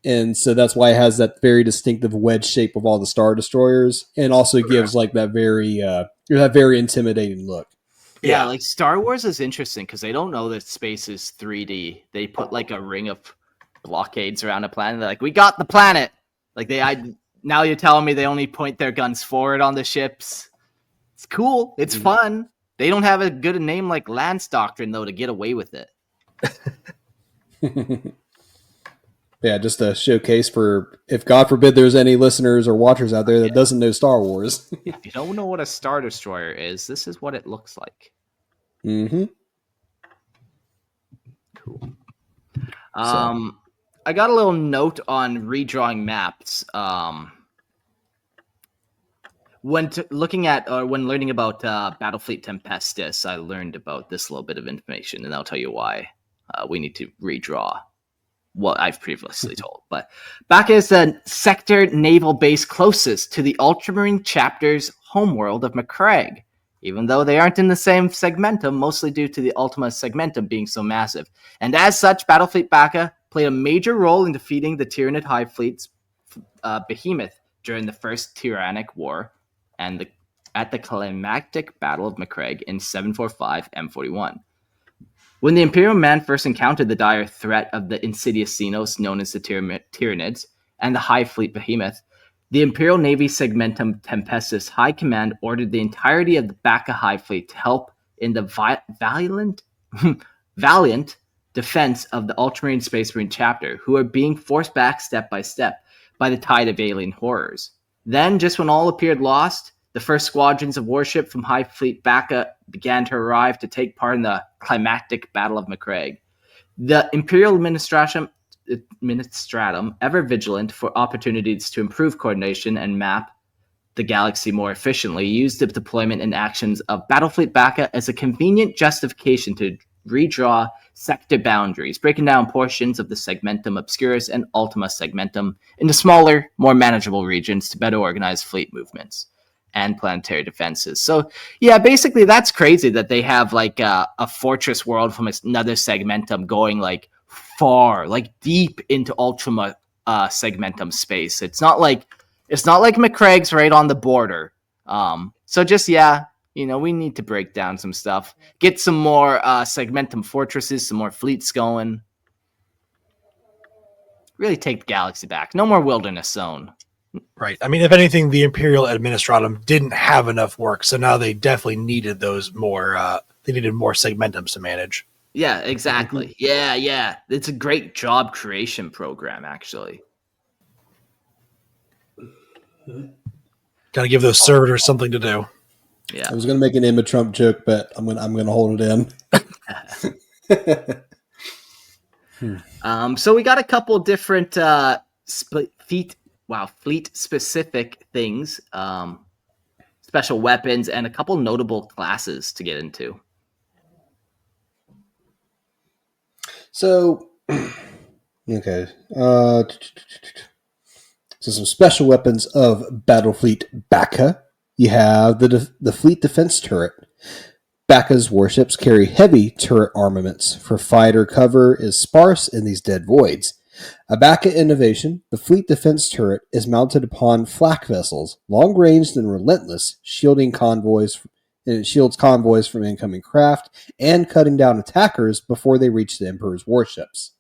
And so that's why it has that very distinctive wedge shape of all the Star Destroyers, and also gives like that very intimidating look. Yeah, like Star Wars is interesting because they don't know that space is 3D. They put like a ring of blockades around a planet. They're like, we got the planet. Like now you're telling me they only point their guns forward on the ships. It's cool. It's fun. They don't have a good name like Lance Doctrine though to get away with it. Yeah, just a showcase for if God forbid there's any listeners or watchers out there that doesn't know Star Wars. If you don't know what a Star Destroyer is, this is what it looks like. Mm-hmm. Cool. I got a little note on redrawing maps. When learning about Battlefleet Tempestus, I learned about this little bit of information, and I'll tell you why we need to redraw what I've previously told. But Bacca is the sector naval base closest to the Ultramarine chapter's homeworld of Macragge, even though they aren't in the same segmentum, mostly due to the Ultima segmentum being so massive. And as such, Battlefleet Bacca played a major role in defeating the Tyranid Hive Fleet's behemoth during the First Tyrannic War and at the climactic Battle of Macragge in 745 M41. When the Imperial man first encountered the dire threat of the insidious xenos known as the Tyranids and the Hive Fleet behemoth, the Imperial Navy Segmentum Tempestus High Command ordered the entirety of the Bacca Hive Fleet to help in the valiant defense of the Ultramarine Space Marine chapter, who are being forced back step by step by the tide of alien horrors. Then, just when all appeared lost, the first squadrons of warship from Hive Fleet Bacca began to arrive to take part in the climactic Battle of Macragge. The Imperial Administratum, ever vigilant for opportunities to improve coordination and map the galaxy more efficiently, used the deployment and actions of Battlefleet Bacca as a convenient justification to redraw sector boundaries, breaking down portions of the Segmentum Obscurus and Ultima Segmentum into smaller, more manageable regions to better organize fleet movements and planetary defenses. So yeah, basically that's crazy that they have like a fortress world from another segmentum going like far, like deep into Ultima segmentum space. It's not like Macragg's right on the border. So just we need to break down some stuff, get some more segmentum fortresses, some more fleets going. Really take the galaxy back. No more wilderness zone. Right. I mean, if anything, the Imperial Administratum didn't have enough work, so now they definitely needed those more. They needed more segmentums to manage. Yeah, exactly. Yeah. It's a great job creation program, actually. Got to give those servitors something to do. Yeah. I was going to make an Emma Trump joke, but I'm going to hold it in. So we got a couple different fleet-specific things, special weapons, and a couple notable classes to get into. So, okay. So some special weapons of Battlefleet Bacca. You have the fleet defense turret. Bacca's warships carry heavy turret armaments, for fighter cover is sparse in these dead voids. A Bacca innovation, the fleet defense turret is mounted upon flak vessels, long-ranged and relentless, shielding convoys. It shields convoys from incoming craft and cutting down attackers before they reach the Emperor's warships.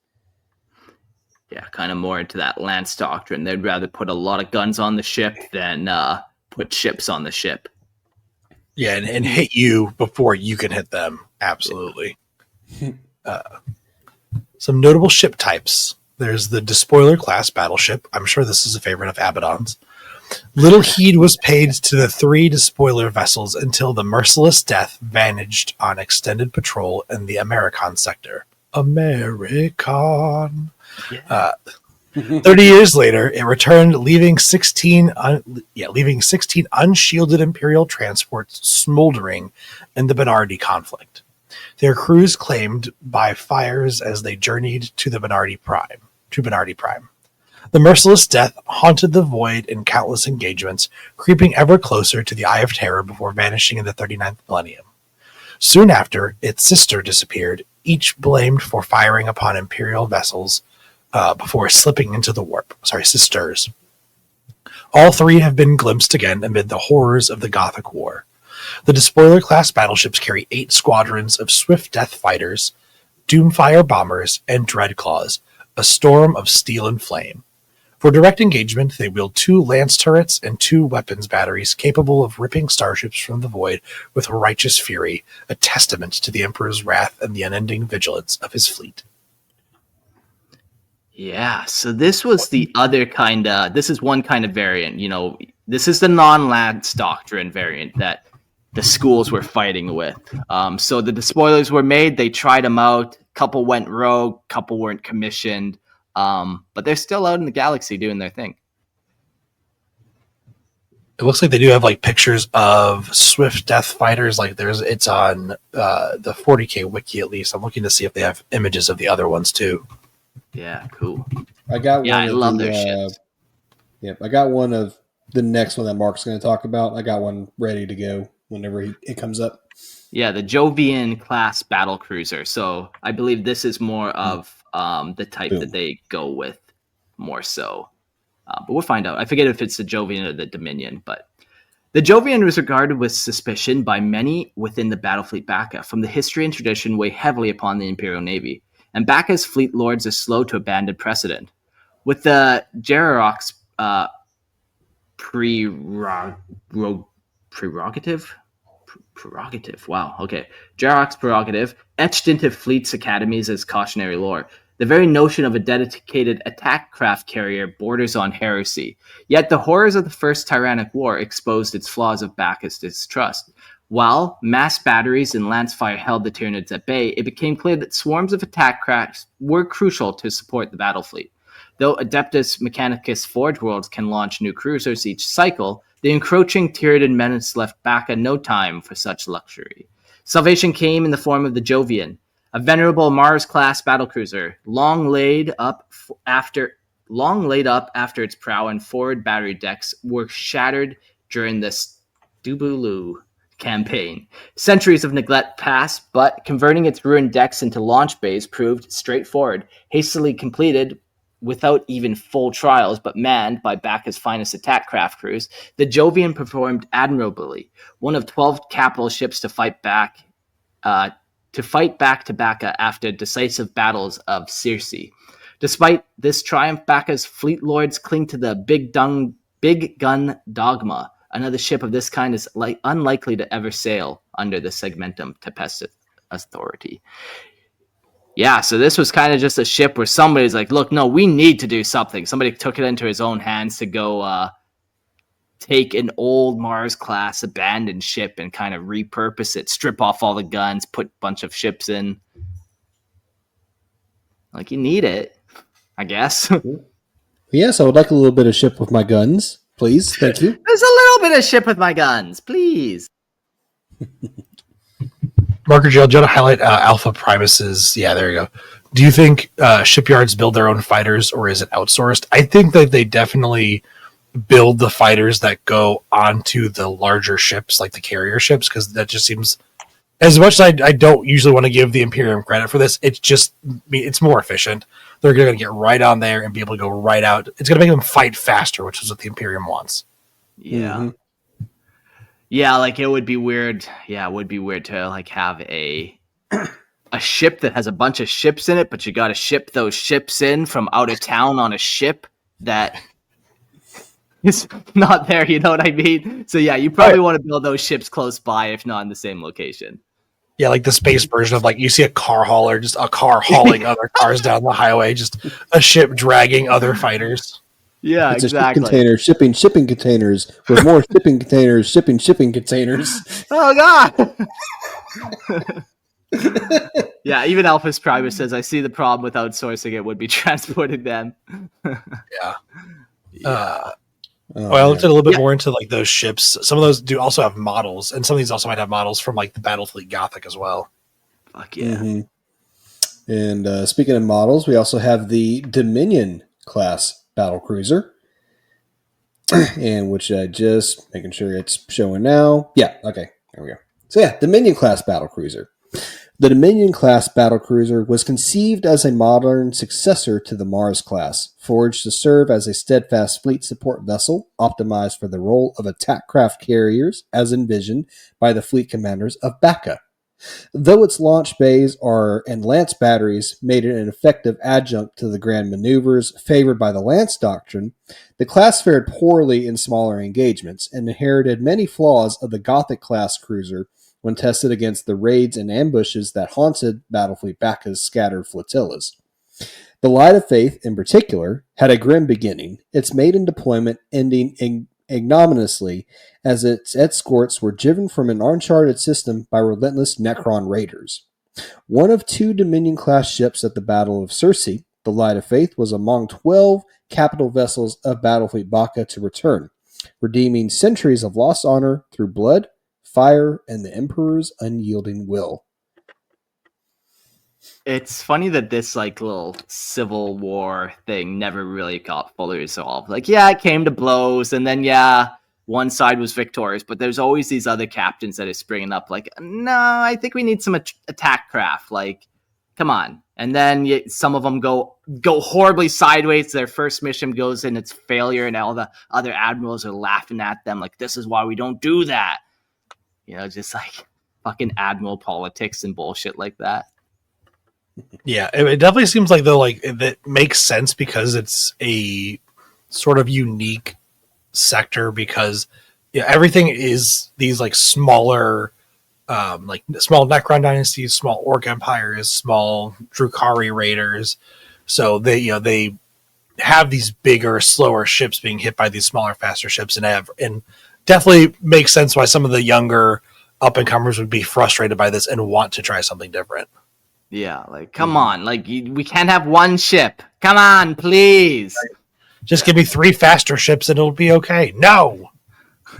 Yeah, kind of more into that Lance doctrine. They'd rather put a lot of guns on the ship than put ships on the ship. Yeah, and hit you before you can hit them. Absolutely. Some notable ship types. There's the Despoiler class battleship. I'm sure this is a favorite of Abaddon's. Little heed was paid to the 3 despoiler vessels until the merciless death vanished on extended patrol in the American sector. American. Yeah. 30 years later, it returned, leaving 16 unshielded Imperial transports smoldering in the Benardi conflict. Their crews claimed by fires as they journeyed to Benardi Prime. The merciless death haunted the void in countless engagements, creeping ever closer to the Eye of Terror before vanishing in the 39th millennium. Soon after, its sister disappeared, each blamed for firing upon Imperial vessels before slipping into the warp. Sisters. All three have been glimpsed again amid the horrors of the Gothic War. The despoiler-class battleships carry 8 squadrons of swift death fighters, Doomfire bombers, and Dreadclaws, a storm of steel and flame. For direct engagement, they wield 2 lance turrets and 2 weapons batteries capable of ripping starships from the void with righteous fury, a testament to the Emperor's wrath and the unending vigilance of his fleet. Yeah, so this was the other this is one kind of variant, this is the non-Lance Doctrine variant that the schools were fighting with. So the despoilers were made, they tried them out, a couple went rogue, a couple weren't commissioned, but they're still out in the galaxy doing their thing. It looks like they do have pictures of swift death fighters. It's on the 40K wiki at least. I'm looking to see if they have images of the other ones too. Yeah, cool. I got one. I love their ships. Yep, I got one of the next one that Mark's going to talk about. I got one ready to go whenever it comes up. Yeah, the Jovian class battle cruiser. So I believe this is more of the type that they go with more so. But we'll find out. I forget if it's the Jovian or the Dominion, but the Jovian was regarded with suspicion by many within the Battlefleet Bacca, from the history and tradition weigh heavily upon the Imperial Navy, and Bacca's fleet lords are slow to abandon precedent. With the Jerarok's prerogative. Wow. Okay. Jarok's prerogative etched into fleets academies as cautionary lore. The very notion of a dedicated attack craft carrier borders on heresy. Yet the horrors of the First Tyrannic War exposed its flaws of Bacchus' distrust. While mass batteries and lance fire held the Tyranids at bay, it became clear that swarms of attack crafts were crucial to support the battle fleet. Though Adeptus Mechanicus Forge Worlds can launch new cruisers each cycle, the encroaching Tyranid menace left Bacca no time for such luxury. Salvation came in the form of the Jovian, a venerable Mars-class battlecruiser, long laid up after its prow and forward battery decks were shattered during the Stubulu campaign. Centuries of neglect passed, but converting its ruined decks into launch bays proved straightforward, hastily completed without even full trials, but manned by Bacca's finest attack craft crews. The Jovian performed admirably, one of 12 capital ships to fight back to Bacca after decisive battles of Circe. Despite this triumph, Bacca's fleet lords cling to the big gun dogma. Another ship of this kind is unlikely to ever sail under the Segmentum Tempestus authority. Yeah, so this was kind of just a ship where somebody's like, look, no, we need to do something. Somebody took it into his own hands to go take an old Mars-class abandoned ship and kind of repurpose it, strip off all the guns, put a bunch of ships in. Like, you need it, I guess. Yes, I would like a little bit of ship with my guns, please. Thank you. There's a little bit of ship with my guns, please. Marker Jill, do you want to highlight Alpha Primus's? Yeah, there you go. Do you think shipyards build their own fighters, or is it outsourced? I think that they definitely build the fighters that go onto the larger ships, like the carrier ships, because that just seems... As much as I don't usually want to give the Imperium credit for this, it's more efficient. They're going to get right on there and be able to go right out. It's going to make them fight faster, which is what the Imperium wants. Yeah. Mm-hmm. Yeah, like it would be weird. Yeah, it would be weird to like have a ship that has a bunch of ships in it, but you got to ship those ships in from out of town on a ship that is not there. You know what I mean? So yeah, you probably want to build those ships close by, if not in the same location. Yeah, like the space version of you see a car hauler, just a car hauling other cars down the highway, just a ship dragging other fighters. Yeah, it's exactly. A ship container, shipping containers with more shipping containers, shipping containers. Oh God! Yeah, even Alphys Primus says, I see the problem with outsourcing it would be transporting them. Yeah. Yeah. Well, I looked a little bit Yeah. more into like those ships. Some of those do also have models, and some of these also might have models from like the Battlefleet Gothic as well. Fuck yeah. Mm-hmm. And speaking of models, we also have the Dominion class battlecruiser, and which just making sure it's showing now. Yeah, okay, there we go. So yeah, Dominion class battlecruiser. The Dominion class battlecruiser was conceived as a modern successor to the Mars class, forged to serve as a steadfast fleet support vessel, optimized for the role of attack craft carriers as envisioned by the fleet commanders of Bacca. Though its launch bays and lance batteries made it an effective adjunct to the grand maneuvers favored by the lance doctrine, the class fared poorly in smaller engagements and inherited many flaws of the Gothic class cruiser when tested against the raids and ambushes that haunted Battlefleet Bacca's scattered flotillas. The Light of Faith, in particular, had a grim beginning, its maiden deployment ending ignominiously as its escorts were driven from an uncharted system by relentless Necron raiders. One of 2 Dominion-class ships at the Battle of Circe, the Light of Faith was among 12 capital vessels of Battlefleet Bacca to return, redeeming centuries of lost honor through blood, fire, and the Emperor's unyielding will. It's funny that this like little civil war thing never really got fully resolved. Like, yeah, it came to blows, and then yeah, one side was victorious, but there's always these other captains that is springing up. Like, no, I think we need some attack craft. Like, come on. And then some of them go horribly sideways. Their first mission goes in its failure, and all the other admirals are laughing at them. Like, this is why we don't do that. You know, just like fucking admiral politics and bullshit like that. Yeah, it definitely seems like though, like that makes sense because it's a sort of unique sector because everything is these like smaller, like small Necron dynasties, small Orc empires, small Drukhari raiders. So they have these bigger, slower ships being hit by these smaller, faster ships, and definitely makes sense why some of the younger up and comers would be frustrated by this and want to try something different. Yeah, like, come on. Like, we can't have one ship. Come on, please. Just give me 3 faster ships and it'll be okay. No!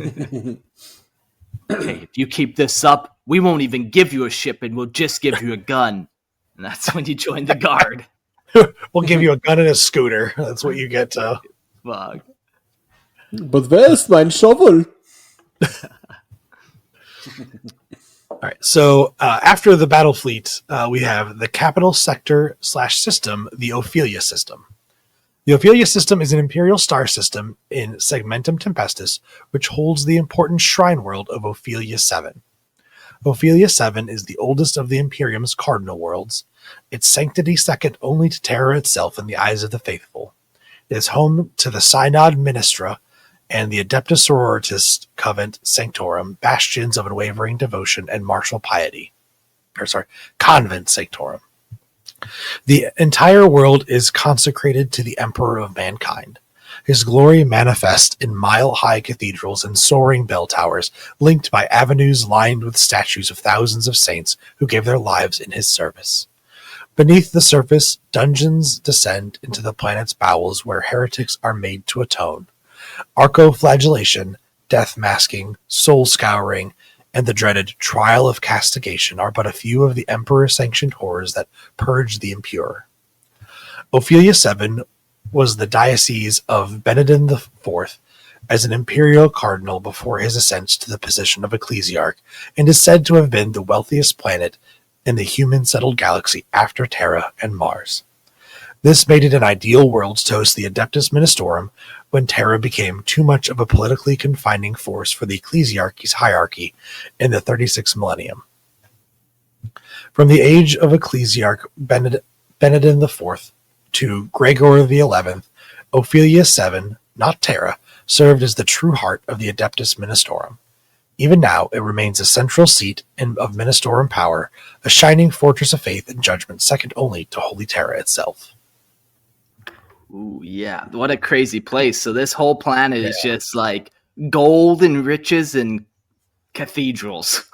Okay, if you keep this up, we won't even give you a ship and we'll just give you a gun. And that's when you join the guard. We'll give you a gun and a scooter. That's what you get to. Fuck. But where's my shovel? All right, so after the battle fleet, we have the capital sector / system, the Ophelia system. The Ophelia system is an Imperial star system in Segmentum Tempestus, which holds the important shrine world of Ophelia 7. Ophelia 7 is the oldest of the Imperium's cardinal worlds, its sanctity second only to Terra itself in the eyes of the faithful. It is home to the Synod Ministra, and the Adeptus Sororitas Covent Sanctorum, bastions of unwavering devotion and martial piety. Convent Sanctorum. The entire world is consecrated to the Emperor of mankind. His glory manifests in mile-high cathedrals and soaring bell towers, linked by avenues lined with statues of thousands of saints who gave their lives in his service. Beneath the surface, dungeons descend into the planet's bowels where heretics are made to atone. Arco-flagellation, death masking, soul scouring, and the dreaded trial of castigation are but a few of the Emperor-sanctioned horrors that purge the impure. Ophelia 7 was the diocese of Benedict IV as an imperial cardinal before his ascent to the position of ecclesiarch, and is said to have been the wealthiest planet in the human-settled galaxy after Terra and Mars. This made it an ideal world to host the Adeptus Ministorum when Terra became too much of a politically confining force for the ecclesiarchy's hierarchy in the 36th millennium. From the age of ecclesiarch Benedict IV to Gregor XI, Ophelia 7, not Terra, served as the true heart of the Adeptus Ministorum. Even now, it remains a central seat of Ministorum power, a shining fortress of faith and judgment second only to Holy Terra itself. Ooh, yeah. What a crazy place. So this whole planet is just like gold and riches and cathedrals.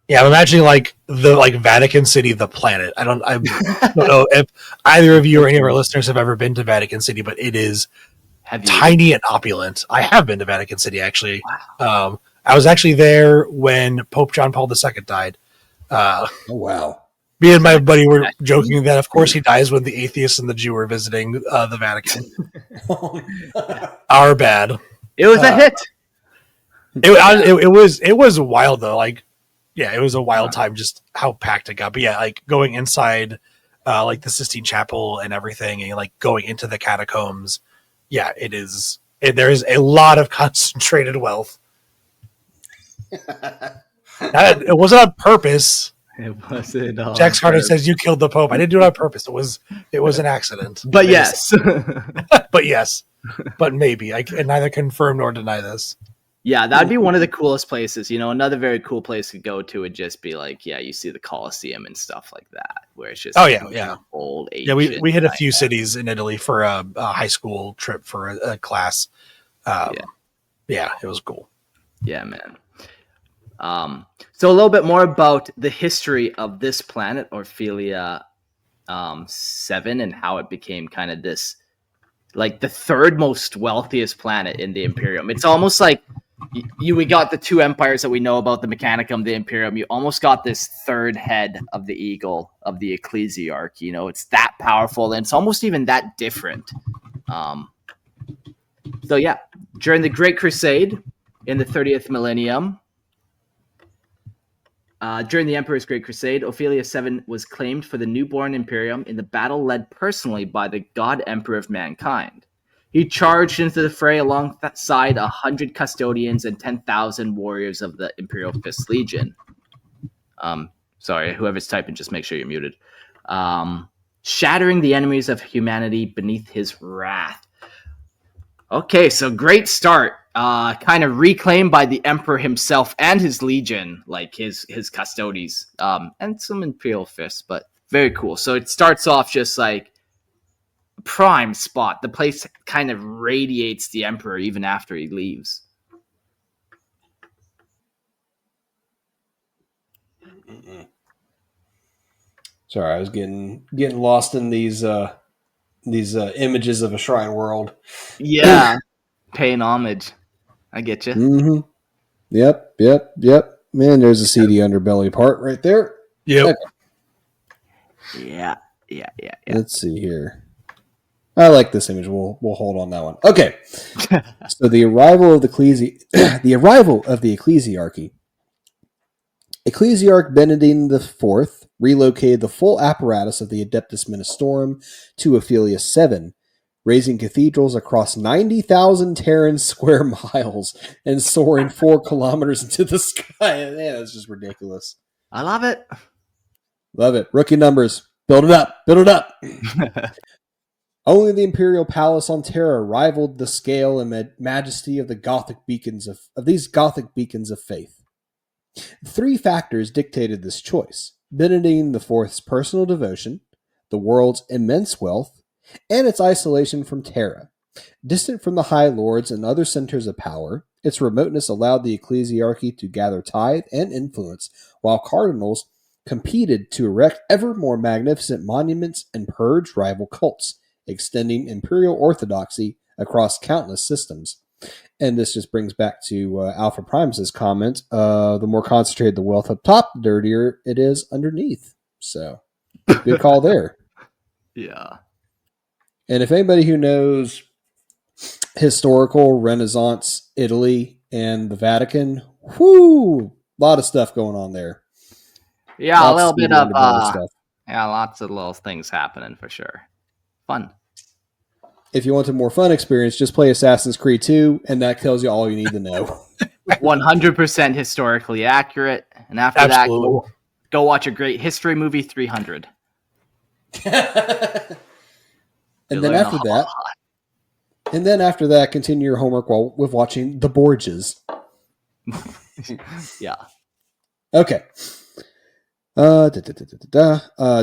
Yeah, I'm imagining like the Vatican City, the planet. I don't know if either of you or any of our listeners have ever been to Vatican City, but it is tiny and opulent. I have been to Vatican City actually. Wow. I was actually there when Pope John Paul II died. Oh wow! Me and my buddy were joking that, of course, he dies when the atheist and the Jew are visiting the Vatican. Our bad. It was a hit. It was wild though. Like, yeah, it was a wild time. Just how packed it got. But yeah, like going inside, like the Sistine Chapel and everything, and like going into the catacombs. Yeah, it is. There is a lot of concentrated wealth. It wasn't on purpose. It wasn't. Jax Carter says you killed the Pope. I didn't do it on purpose. It was an accident. But yes. But yes. But maybe. I can neither confirm nor deny this. Yeah, that'd be one of the coolest places. Another very cool place to go to would just be like, yeah, you see the Colosseum and stuff like that, where it's just old. Yeah, we hit a few cities in Italy for a high school trip for a class. Yeah, it was cool. Yeah, man. So a little bit more about the history of this planet, Ophelia 7, and how it became kind of this, like the third most wealthiest planet in the Imperium. It's almost like we got the two empires that we know about, the Mechanicum, the Imperium. You almost got this third head of the eagle of the ecclesiarch. It's that powerful, and it's almost even that different. So yeah, during the Great Crusade in the 30th millennium, during the Emperor's Great Crusade, Ophelia 7 was claimed for the newborn Imperium in the battle led personally by the God Emperor of mankind. He charged into the fray alongside 100 custodians and 10,000 warriors of the Imperial Fifth Legion. Sorry, whoever's typing, just make sure you're muted. Shattering the enemies of humanity beneath his wrath. Okay, so great start. Kind of reclaimed by the Emperor himself and his legion, like his custodies, and some Imperial fists, but very cool. So it starts off just like prime spot. The place kind of radiates the Emperor even after he leaves. Sorry, I was getting lost in these images of a shrine world. Yeah, paying homage. I get you. Mm-hmm. Yep. Man, there's a seedy underbelly part right there. Yep. Yeah. Let's see here. I like this image. We'll hold on that one. Okay. So the arrival of the ecclesiarchy. Ecclesiarch Benedict IV relocated the full apparatus of the Adeptus Ministorum to Ophelia 7, raising cathedrals across 90,000 Terran square miles and soaring 4 kilometers into the sky. Man, that's just ridiculous. I love it. Love it. Rookie numbers. Build it up. Only the Imperial Palace on Terra rivaled the scale and majesty of the Gothic beacons of these Gothic beacons of faith. 3 factors dictated this choice: Benedict IV's personal devotion, the world's immense wealth, and its isolation from Terra. Distant from the High Lords and other centers of power, its remoteness allowed the ecclesiarchy to gather tithe and influence, while cardinals competed to erect ever more magnificent monuments and purge rival cults, extending imperial orthodoxy across countless systems. And this just brings back to Alpha Primus' comment, the more concentrated the wealth up top, the dirtier it is underneath. So, good call there. Yeah. And if anybody who knows historical Renaissance Italy and the Vatican, a lot of stuff going on there. Yeah, lots a little bit of stuff. Yeah, lots of little things happening for sure. Fun. If you want a more fun experience, just play Assassin's Creed 2, and that tells you all you need to know. 100% historically accurate. And after that, go watch a great history movie, 300. And then after that, continue your homework with watching The Borgias. Yeah. Okay.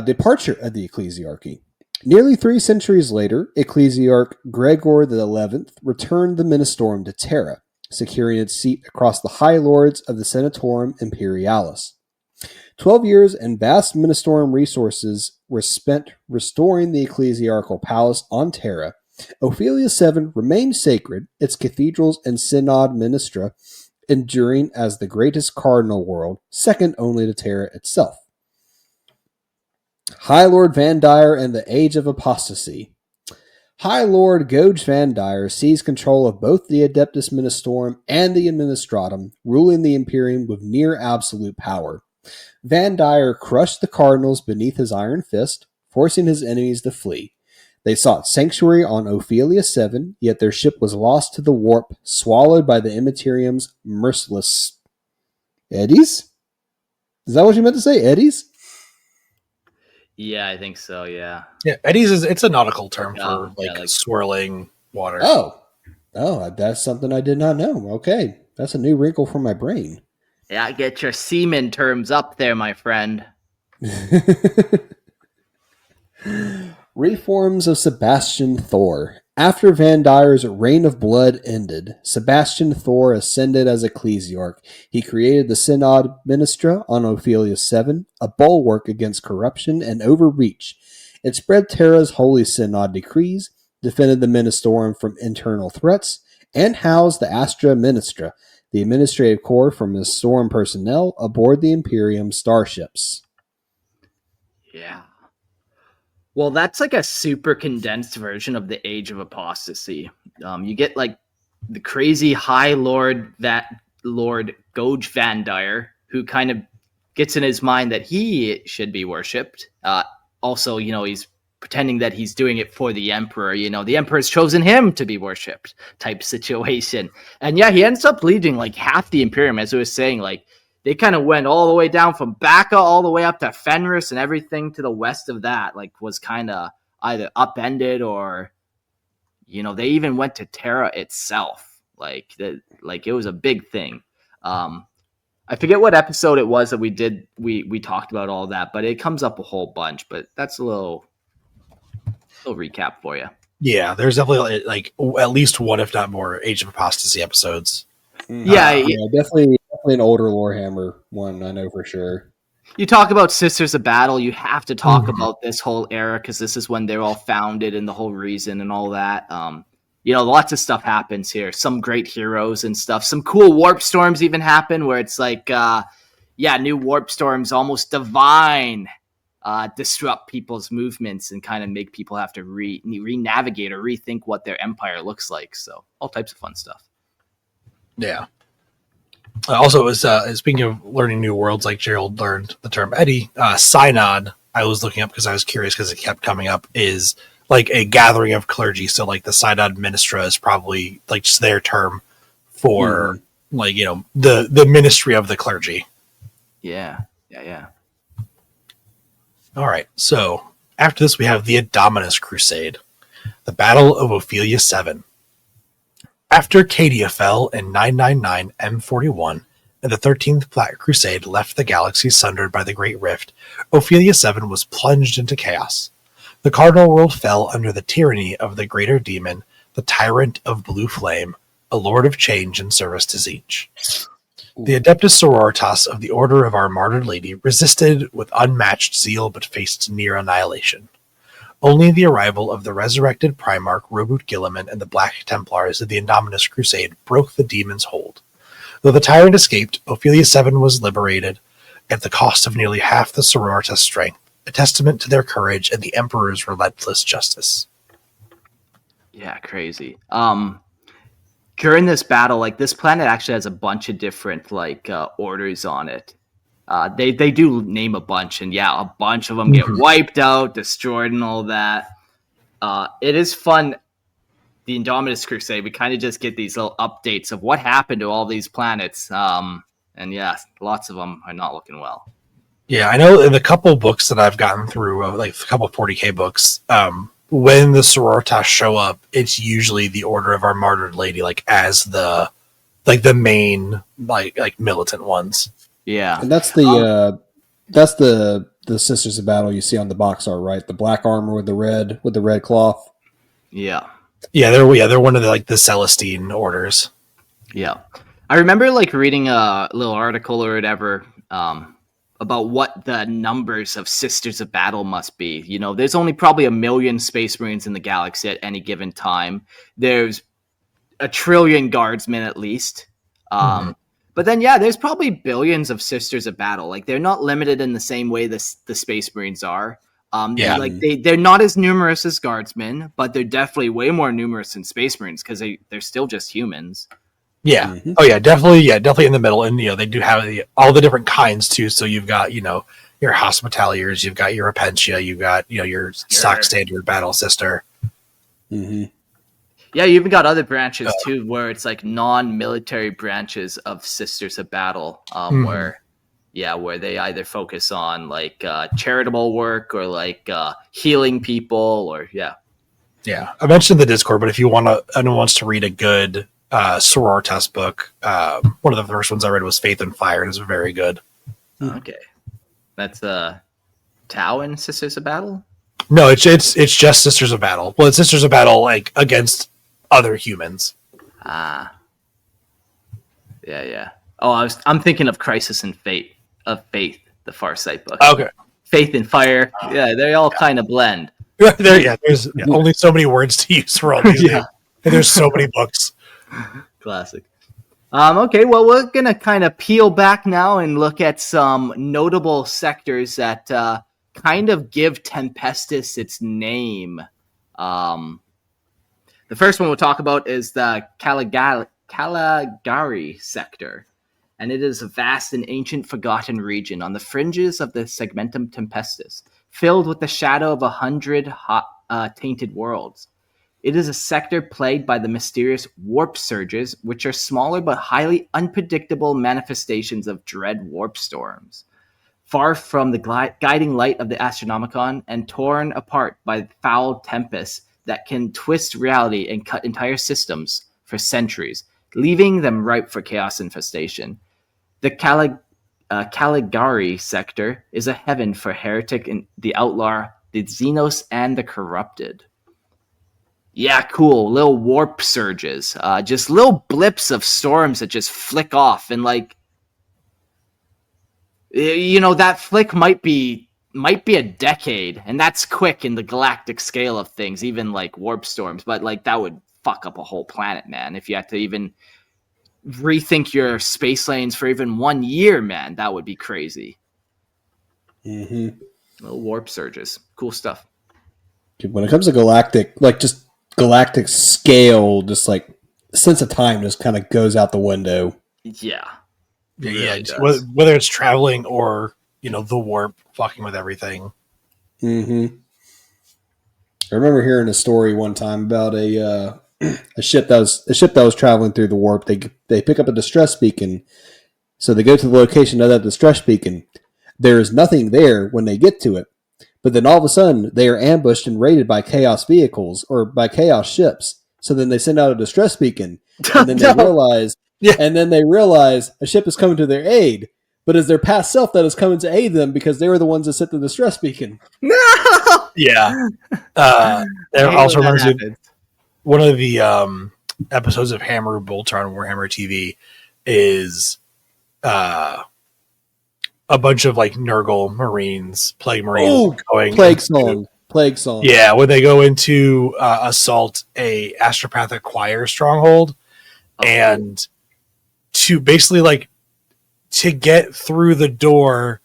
Departure of the ecclesiarchy. Nearly 3 centuries later, Ecclesiarch Gregor XI returned the Ministorum to Terra, securing its seat across the High Lords of the Senatorum Imperialis. 12 years and vast Ministorum resources were spent restoring the ecclesiarchal palace on Terra. Ophelia 7 remained sacred, its cathedrals and synod ministra enduring as the greatest cardinal world, second only to Terra itself. High Lord Van Dyer and the Age of Apostasy. High Lord Goge Van Dyer seized control of both the Adeptus Ministorum and the Administratum, ruling the Imperium with near absolute power. Van Dyer crushed the cardinals beneath his iron fist, forcing his enemies to flee. They sought sanctuary on Ophelia 7, yet their ship was lost to the warp, swallowed by the Imperium's merciless eddies? Is that what you meant to say, eddies? Yeah, I think so. Yeah. Yeah, eddies it's a nautical term for like swirling water. Oh, that's something I did not know. Okay, that's a new wrinkle for my brain. Yeah, get your seaman terms up there, my friend. Reforms of Sebastian Thor. After Van Dyer's reign of blood ended, Sebastian Thor ascended as ecclesiarch. He created the Synod Ministra on Ophelia 7, a bulwark against corruption and overreach. It spread Terra's Holy Synod decrees, defended the Ministorum from internal threats, and housed the Astra Ministra, the administrative corps from the Storm personnel aboard the Imperium starships. Yeah. Well, that's like a super condensed version of the Age of Apostasy. You get like the crazy High Lord, that Lord Goge Van Dyer, who kind of gets in his mind that he should be worshipped. Also, he's pretending that he's doing it for the Emperor. The Emperor's chosen him to be worshipped type situation. And yeah, he ends up leading like half the Imperium, as I was saying, like they kind of went all the way down from Bacca all the way up to Fenris, and everything to the west of that like was kind of either upended or, they even went to Terra itself. Like it was a big thing. I forget what episode it was that we did. We talked about all that, but it comes up a whole bunch. But that's a little recap for you. Yeah, there's definitely like at least one, if not more, Age of Apostasy episodes. Yeah, definitely an older Lorehammer one, I know for sure. You talk about Sisters of Battle, you have to talk about this whole era because this is when they're all founded and the whole reason and all that. Lots of stuff happens here. Some great heroes and stuff. Some cool warp storms even happen where it's like, new warp storms, almost divine, disrupt people's movements and kind of make people have to re-navigate or rethink what their empire looks like. So all types of fun stuff. Yeah. Also, it was speaking of learning new worlds, like Gerald learned the term Eddie, synod, I was looking up because I was curious because it kept coming up, is like a gathering of clergy. So like the synod ministra is probably like just their term for the ministry of the clergy. Yeah. All right. So after this, we have the Indominus Crusade, the Battle of Ophelia 7. After Cadia fell in 999 M41 and the 13th Black Crusade left the galaxy sundered by the Great Rift, Ophelia 7 was plunged into chaos. The Cardinal World fell under the tyranny of the Greater Demon, the Tyrant of Blue Flame, a Lord of Change in service to Tzeentch. The Adeptus Sororitas of the Order of Our Martyred Lady resisted with unmatched zeal but faced near annihilation. Only the arrival of the resurrected Primarch Robert Gilliman and the Black Templars of the Indominus Crusade broke the demon's hold. Though the tyrant escaped, Ophelia 7 was liberated at the cost of nearly half the Sororitas' strength, a testament to their courage and the Emperor's relentless justice. Yeah, crazy. During this battle, like this planet actually has a bunch of different orders on it. They do name a bunch, and yeah, a bunch of them get wiped out, destroyed, and all that. It is fun. The Indominus Crusade, we kind of just get these little updates of what happened to all these planets. And yeah, lots of them are not looking well. Yeah, I know in the couple books that I've gotten through, like a couple of 40K books, when the Sororitas show up, it's usually the Order of Our Martyred Lady, like as the main like militant ones. Yeah, and that's the Sisters of Battle you see on the box art, right? The black armor with the red cloth. Yeah, they're one of the Celestine orders. Yeah, I remember reading a little article or whatever. what the numbers of Sisters of Battle must be. You know, there's only probably 1 million Space Marines in the galaxy at any given time. There's 1 trillion Guardsmen at least. But then, yeah, there's probably billions of Sisters of Battle. Like, they're not limited in the same way the Space Marines are. Like they're not as numerous as Guardsmen, but they're definitely way more numerous than Space Marines because they're still just humans. Yeah. Mm-hmm. Oh yeah, definitely in the middle. And they do have all the different kinds too. So you've got your Hospitaliers, you've got your Repentia, you've got your stock standard battle sister. Mm-hmm. Yeah, you even got other branches too, where it's like non-military branches of Sisters of Battle, where they either focus on like charitable work or like healing people, or yeah. I mentioned the Discord, but if anyone wants to read a good sororitas book, one of the first ones I read was Faith and Fire, and it's very good. Okay, that's Tau and Sisters of Battle. No, it's just Sisters of Battle. Well, it's Sisters of Battle like against other humans. Yeah. Oh, I'm thinking of Crisis and Faith, the Farsight book. Okay. Faith and Fire. Yeah, they all kind of blend. There's only so many words to use for all these. And there's so many books. Classic. Okay, well, we're gonna kind of peel back now and look at some notable sectors that kind of give Tempestus its name. The first one we'll talk about is the Caligari sector, and it is a vast and ancient forgotten region on the fringes of the Segmentum Tempestus, filled with the shadow of 100 tainted worlds. It is a sector plagued by the mysterious warp surges, which are smaller but highly unpredictable manifestations of dread warp storms. Far from the guiding light of the Astronomicon and torn apart by foul tempests that can twist reality and cut entire systems for centuries, leaving them ripe for chaos infestation. The Caligari sector is a heaven for heretic and the outlaw, the xenos, and the corrupted. Yeah, cool. Little warp surges. Just little blips of storms that just flick off. And like, that flick might be a decade. And that's quick in the galactic scale of things, even like warp storms. But like, that would fuck up a whole planet, man. If you had to even rethink your space lanes for even 1 year, man, that would be crazy. Mm-hmm. Little warp surges. Cool stuff. When it comes to galactic scale, just like sense of time just kind of goes out the window. Yeah. Whether it's traveling or the warp fucking with everything. Mm-hmm. I remember hearing a story one time about a ship that was traveling through the warp. They pick up a distress beacon, so they go to the location of that distress beacon. There is nothing there when they get to it. But then all of a sudden, they are ambushed and raided by chaos vehicles or by chaos ships. So then they send out a distress beacon, and then they realize a ship is coming to their aid. But it's their past self that is coming to aid them because they were the ones that sent the distress beacon. No. Yeah. It also reminds me one of the episodes of Hammer Bolter on Warhammer TV is a bunch of like Nurgle Marines, Plague Marines going Plague Song. Yeah, when they go into assault a Astropathic Choir stronghold, and to basically like to get through the door,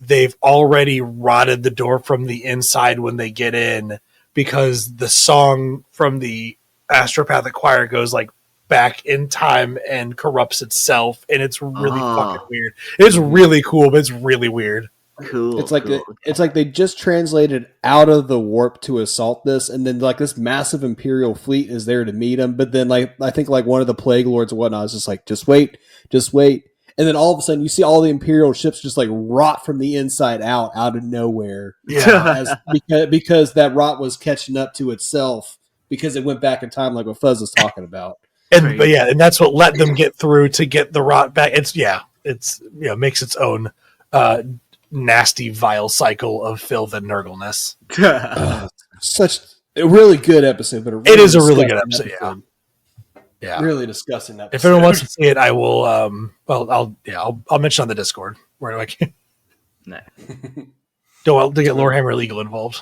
they've already rotted the door from the inside when they get in, because the song from the Astropathic Choir goes like back in time and corrupts itself, and it's really fucking weird. It's really cool, but it's really weird. Cool. It's like they just translated out of the warp to assault this, and then like this massive Imperial fleet is there to meet them. But then like I think like one of the Plague Lords and whatnot is just like, just wait, and then all of a sudden you see all the Imperial ships just like rot from the inside out of nowhere. Yeah, because that rot was catching up to itself because it went back in time, like what Fuzz was talking about. And that's what let them get through to get the rot back. It's makes its own nasty, vile cycle of filth and nurgleness. Such a really good episode, but it is a really good episode. Yeah, really disgusting episode. If anyone wants to see it, I will. I'll mention on the Discord where Nah. Don't want to get Lorehammer Legal involved.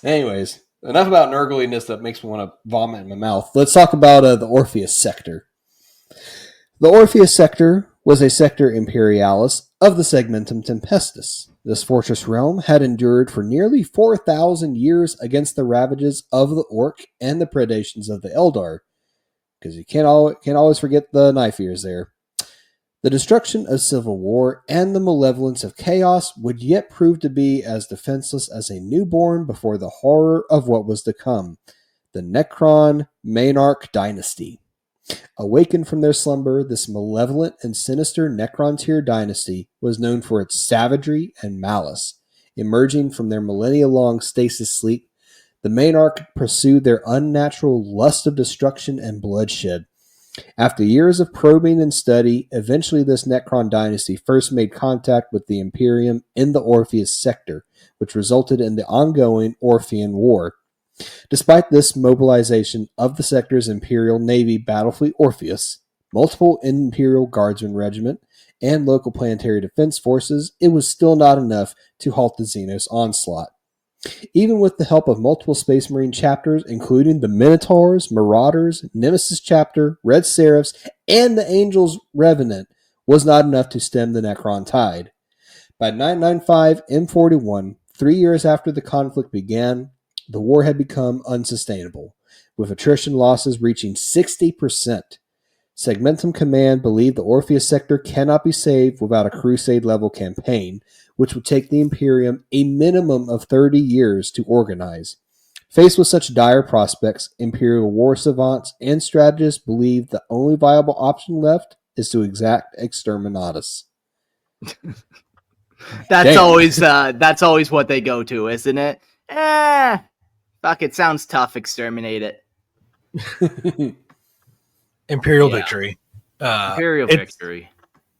Anyways, enough about nurgliness that makes me want to vomit in my mouth. Let's talk about the Orpheus sector. The Orpheus sector was a sector imperialis of the Segmentum Tempestus. This fortress realm had endured for nearly 4,000 years against the ravages of the Orc and the predations of the Eldar, because you can't always forget the knife ears there. The destruction of civil war and the malevolence of chaos would yet prove to be as defenseless as a newborn before the horror of what was to come, the Necron Maynarch dynasty. Awakened from their slumber, this malevolent and sinister Necrontyr dynasty was known for its savagery and malice. Emerging from their millennia-long stasis sleep, the Maynarch pursued their unnatural lust of destruction and bloodshed. After years of probing and study, eventually this Necron dynasty first made contact with the Imperium in the Orpheus sector, which resulted in the ongoing Orphean War. Despite this mobilization of the sector's Imperial Navy Battlefleet Orpheus, multiple Imperial Guardsmen Regiment, and local planetary defense forces, it was still not enough to halt the Xenos onslaught. Even with the help of multiple Space Marine chapters, including the Minotaurs, Marauders, Nemesis chapter, Red Seraphs, and the Angels Revenant, was not enough to stem the Necron tide. By 995 M41, 3 years after the conflict began, the war had become unsustainable, with attrition losses reaching 60%. Segmentum Command believed the Orpheus sector cannot be saved without a Crusade-level campaign, which would take the Imperium a minimum of 30 years to organize. Faced with such dire prospects, Imperial war savants and strategists believed the only viable option left is to exact exterminatus. That's always what they go to, isn't it? Fuck, it sounds tough. Exterminate it. Imperial victory. Imperial victory.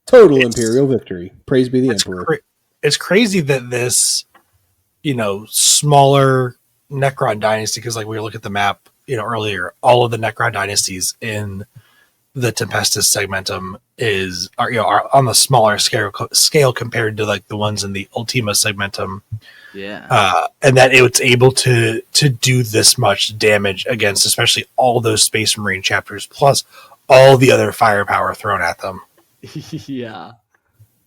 Total Imperial victory. Praise be the Emperor. It's crazy that this, smaller Necron dynasty, because like we look at the map, earlier, all of the Necron dynasties in the Tempestus segmentum are on the smaller scale compared to like the ones in the Ultima segmentum. Yeah. And that it's able to do this much damage against especially all those Space Marine chapters, plus all the other firepower thrown at them. Yeah.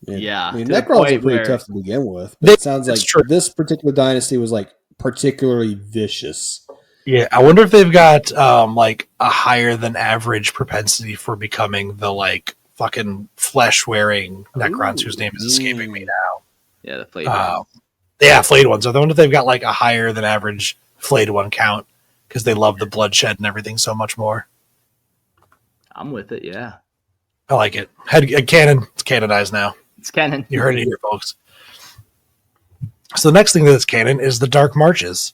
I mean, Necrons are pretty tough to begin with. But it sounds like this particular dynasty was like particularly vicious. Yeah, I wonder if they've got like a higher than average propensity for becoming the like fucking flesh wearing Necrons whose name is escaping me now. Yeah, the flayed ones. Yeah, flayed ones. I wonder if they've got like a higher than average flayed one count because they love the bloodshed and everything so much more. I'm with it, yeah. I like it. Canon. It's canonized now. It's canon. You heard it here, folks. So the next thing that's canon is the Dark Marches.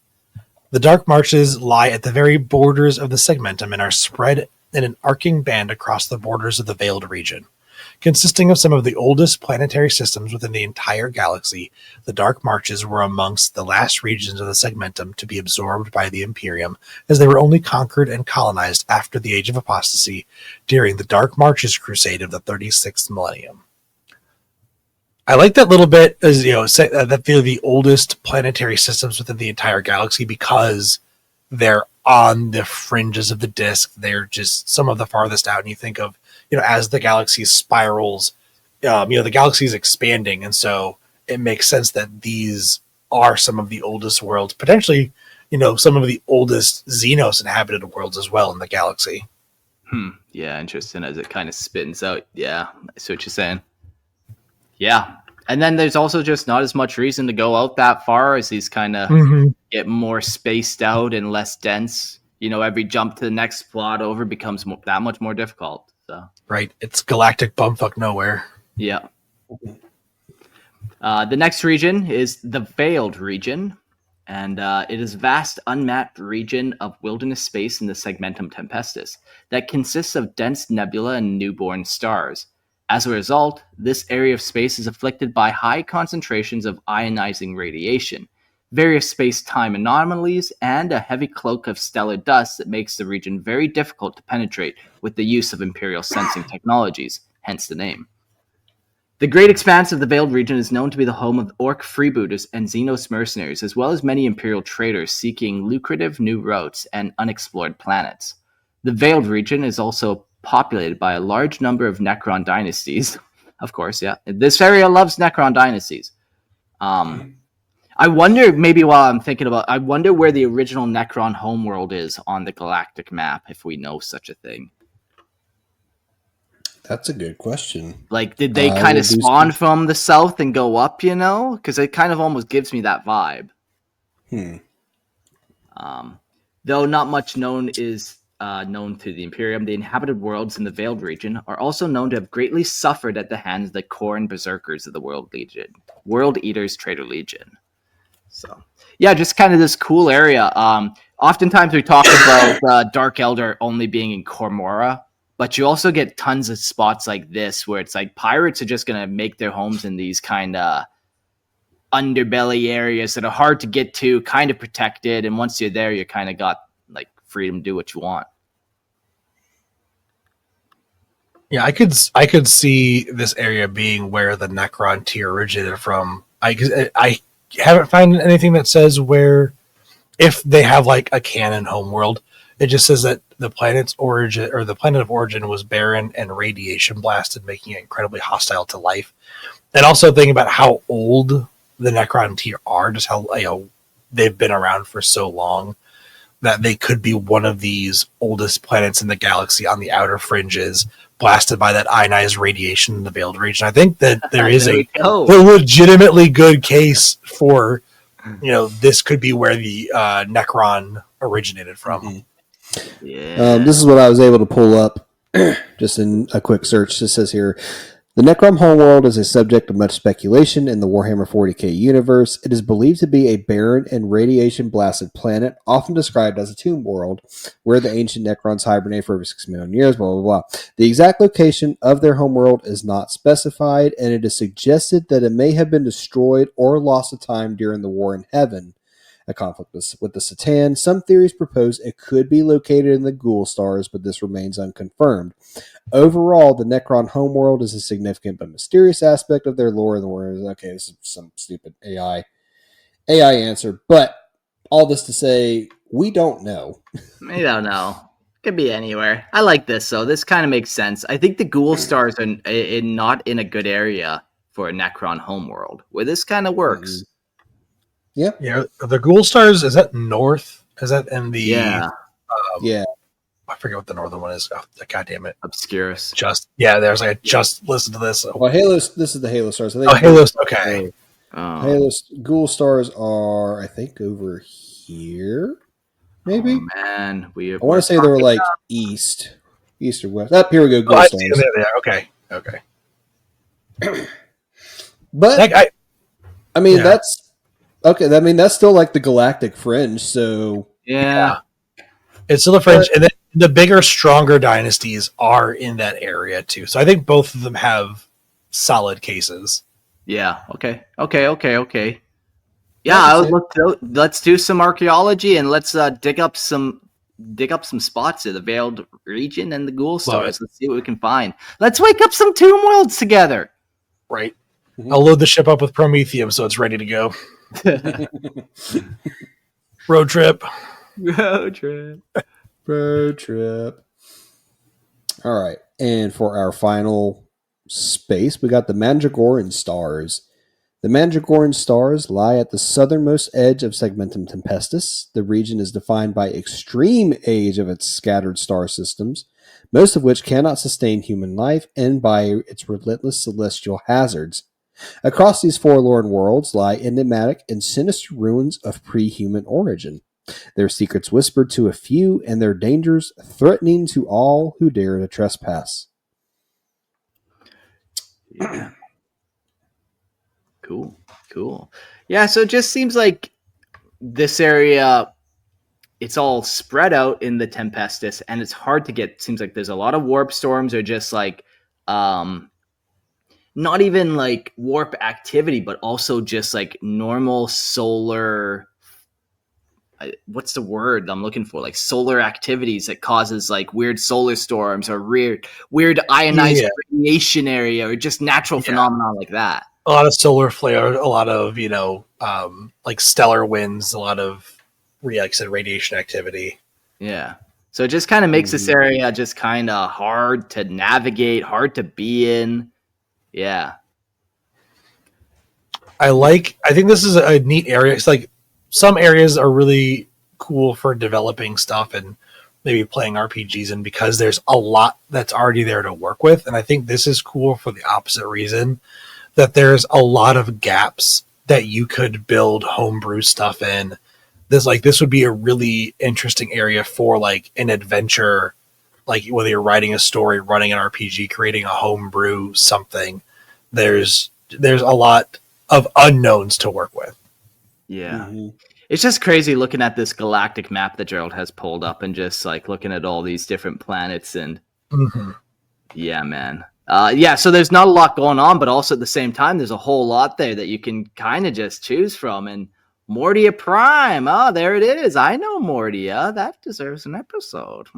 The Dark Marches lie at the very borders of the segmentum and are spread in an arcing band across the borders of the Veiled region. Consisting of some of the oldest planetary systems within the entire galaxy, the Dark Marches were amongst the last regions of the segmentum to be absorbed by the Imperium, as they were only conquered and colonized after the Age of Apostasy during the Dark Marches crusade of the 36th millennium. I like that little bit, as that they're the oldest planetary systems within the entire galaxy because they're on the fringes of the disk. They're just some of the farthest out, and you think of as the galaxy spirals, the galaxy is expanding, and so it makes sense that these are some of the oldest worlds, potentially, some of the oldest Xenos inhabited worlds as well in the galaxy. Yeah, interesting as it kind of spins out. Yeah, I see what you're saying. Yeah, and then there's also just not as much reason to go out that far as these kind of get more spaced out and less dense. Every jump to the next plot over becomes that much more difficult. So. Right, it's galactic bumfuck nowhere. Yeah. The next region is the Veiled region, and it is a vast, unmapped region of wilderness space in the Segmentum Tempestus that consists of dense nebula and newborn stars. As a result, this area of space is afflicted by high concentrations of ionizing radiation, various space-time anomalies, and a heavy cloak of stellar dust that makes the region very difficult to penetrate with the use of Imperial sensing technologies, hence the name. The great expanse of the Veiled region is known to be the home of Orc freebooters and Xenos mercenaries, as well as many Imperial traders seeking lucrative new routes and unexplored planets. The Veiled region is also populated by a large number of Necron dynasties. Of course, yeah. This area loves Necron dynasties. I wonder, maybe while I'm thinking about, I wonder where the original Necron homeworld is on the galactic map, if we know such a thing. That's a good question. Like, did they kind of spawn from the south and go up, you know? Because it kind of almost gives me that vibe. Though not much known is known to the Imperium, the inhabited worlds in the Veiled region are also known to have greatly suffered at the hands of the Khorne berserkers of the World Eaters Traitor Legion. So, yeah, just kind of this cool area. Oftentimes we talk about Dark Elder only being in Cormora, but you also get tons of spots like this where it's like pirates are just going to make their homes in these kind of underbelly areas that are hard to get to, kind of protected, and once you're there, you kind of got like freedom to do what you want. Yeah, I could see this area being where the Necron tier originated from. I haven't found anything that says where, if they have like a canon homeworld. It just says that the planet's origin, or the planet of origin, was barren and radiation blasted, making it incredibly hostile to life. And also thinking about how old the Necron tier are, just how they've been around for so long, that they could be one of these oldest planets in the galaxy on the outer fringes, blasted by that ionized radiation in the Veiled region. I think that there is a legitimately good case for, this could be where the Necron originated from. Mm-hmm. Yeah. This is what I was able to pull up just in a quick search. It says here, the Necron homeworld is a subject of much speculation in the Warhammer 40k universe. It is believed to be a barren and radiation-blasted planet, often described as a tomb world, where the ancient Necrons hibernate for over 6 million years, blah, blah, blah. The exact location of their homeworld is not specified, and it is suggested that it may have been destroyed or lost to time during the War in Heaven, a conflict with the Satan. Some theories propose it could be located in the Ghoul Stars, but this remains unconfirmed. Overall, the Necron homeworld is a significant but mysterious aspect of their lore, and the word is, okay, this is some stupid AI answer, but all this to say, we don't know. We don't know. Could be anywhere. I like this, though. This kind of makes sense. I think the Ghoul Stars are not in a good area for a Necron homeworld, where this kind of works. Yeah. Yeah. The Ghoul Stars, is that north? Is that in the... Yeah. I forget what the northern one is. Oh, God damn it. Obscurus. There's like, I just listened to this. Well, Halos, this is the Halo Stars. I think Halos, okay. Halos, Ghoul Stars are, I think, over here, maybe? Oh, man. I want to say they were like east or west. Up here we go, Ghoul Stars. Okay. But, that's... Okay, I mean, that's still like the galactic fringe, so... Yeah. It's still the fringe, and then the bigger, stronger dynasties are in that area, too. So I think both of them have solid cases. Yeah, okay. Yeah, let's do some archaeology, and let's dig up some spots in the Veiled region and the Ghoul Stars. Let's see what we can find. Let's wake up some tomb worlds together. Right. Mm-hmm. I'll load the ship up with Promethium so it's ready to go. Road trip. All right. And for our final space, we got the Mandragoran Stars. The Mandragoran Stars lie at the southernmost edge of Segmentum Tempestus. The region is defined by extreme age of its scattered star systems, most of which cannot sustain human life, and by its relentless celestial hazards. Across these forlorn worlds lie enigmatic and sinister ruins of pre-human origin, their secrets whispered to a few and their dangers threatening to all who dare to trespass. Yeah. Cool. Yeah, so it just seems like this area, it's all spread out in the Tempestus, and it's hard to get. Seems like there's a lot of warp storms, or just like not even like warp activity, but also just like normal solar, what's the word I'm looking for? Like solar activities that causes like weird solar storms or weird ionized radiation area or just natural phenomena like that. A lot of solar flare, a lot of like stellar winds, a lot of like I said, radiation activity. Yeah. So it just kind of makes this area just kind of hard to navigate, hard to be in. Yeah. I think this is a neat area. It's like some areas are really cool for developing stuff and maybe playing RPGs in because there's a lot that's already there to work with. And I think this is cool for the opposite reason, that there's a lot of gaps that you could build homebrew stuff in. This would be a really interesting area for like an adventure, like whether you're writing a story, running an RPG, creating a homebrew something. There's a lot of unknowns to work with. Yeah. It's just crazy looking at this galactic map that Gerald has pulled up and just like looking at all these different planets and yeah, man. So there's not a lot going on, but also at the same time, there's a whole lot there that you can kind of just choose from. And Mordia Prime. Oh, there it is. I know Mordia. That deserves an episode.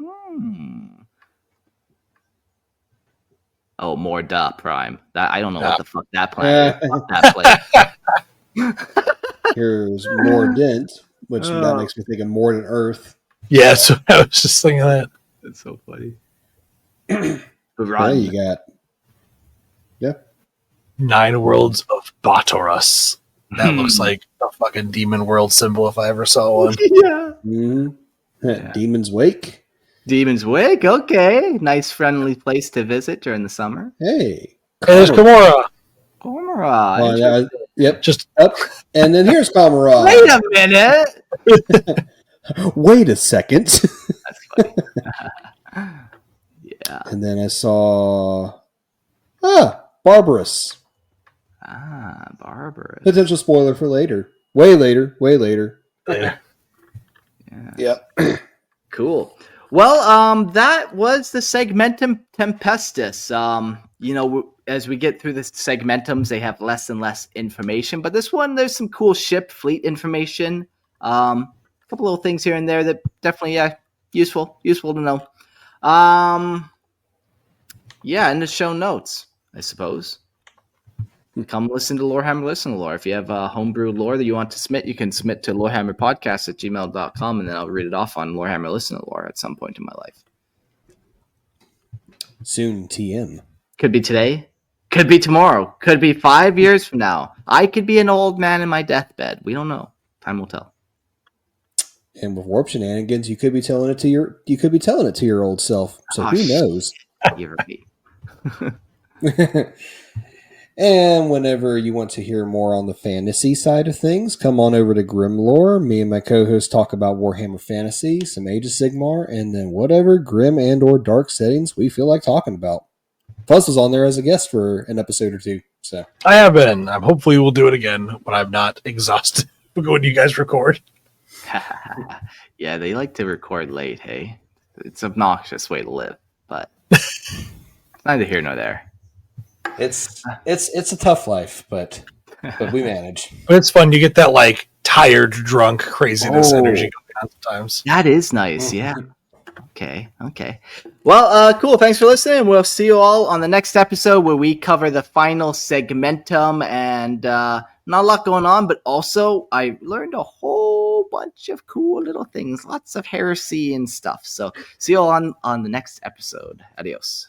Oh, Morda Prime. That I don't know what the fuck that planet is. Fuck that place. Here's Mordent, which that makes me think of Mordant Earth. Yeah, so I was just thinking that. That's so funny. You got 9 worlds of Batorus. That looks like a fucking demon world symbol if I ever saw one. Yeah. Demon's Wake. Demon's Wake. Okay, nice friendly place to visit during the summer. Hey, there's Gamora. Gamora. Yep. Just up, and then here's Gamora. Wait a minute. Wait a second. That's funny. Yeah. And then I saw Barbarous. Barbarous. Potential spoiler for later. Way later. Yeah. Yep. Cool. Well, that was the Segmentum Tempestus. As we get through the segmentums, they have less and less information. But this one, there's some cool ship fleet information. A couple little things here and there that definitely, useful to know. In the show notes, I suppose. Come listen to Lorehammer Listen to Lore. If you have homebrew lore that you want to submit, you can submit to lorehammerpodcast@gmail.com, and then I'll read it off on Lorehammer Listen to Lore at some point in my life. Soon, TM. Could be today. Could be tomorrow. Could be 5 years from now. I could be an old man in my deathbed. We don't know. Time will tell. And with warp shenanigans, you could be telling it to your old self. So who knows? You're right. And whenever you want to hear more on the fantasy side of things, come on over to Grimlore. Me and my co-host talk about Warhammer Fantasy, some Age of Sigmar, and then whatever grim and or dark settings we feel like talking about. Fuzz was on there as a guest for an episode or two. So I have been. Hopefully we'll do it again when I'm not exhausted when you guys record. Yeah, they like to record late, hey? It's an obnoxious way to live, but it's neither here nor there. It's a tough life, but we manage. But it's fun. You get that like tired, drunk craziness energy going on sometimes. That is nice. Yeah. Okay. Well, cool. Thanks for listening. We'll see you all on the next episode where we cover the final segmentum, and not a lot going on, but also I learned a whole bunch of cool little things, lots of heresy and stuff. So see you all on the next episode. Adios.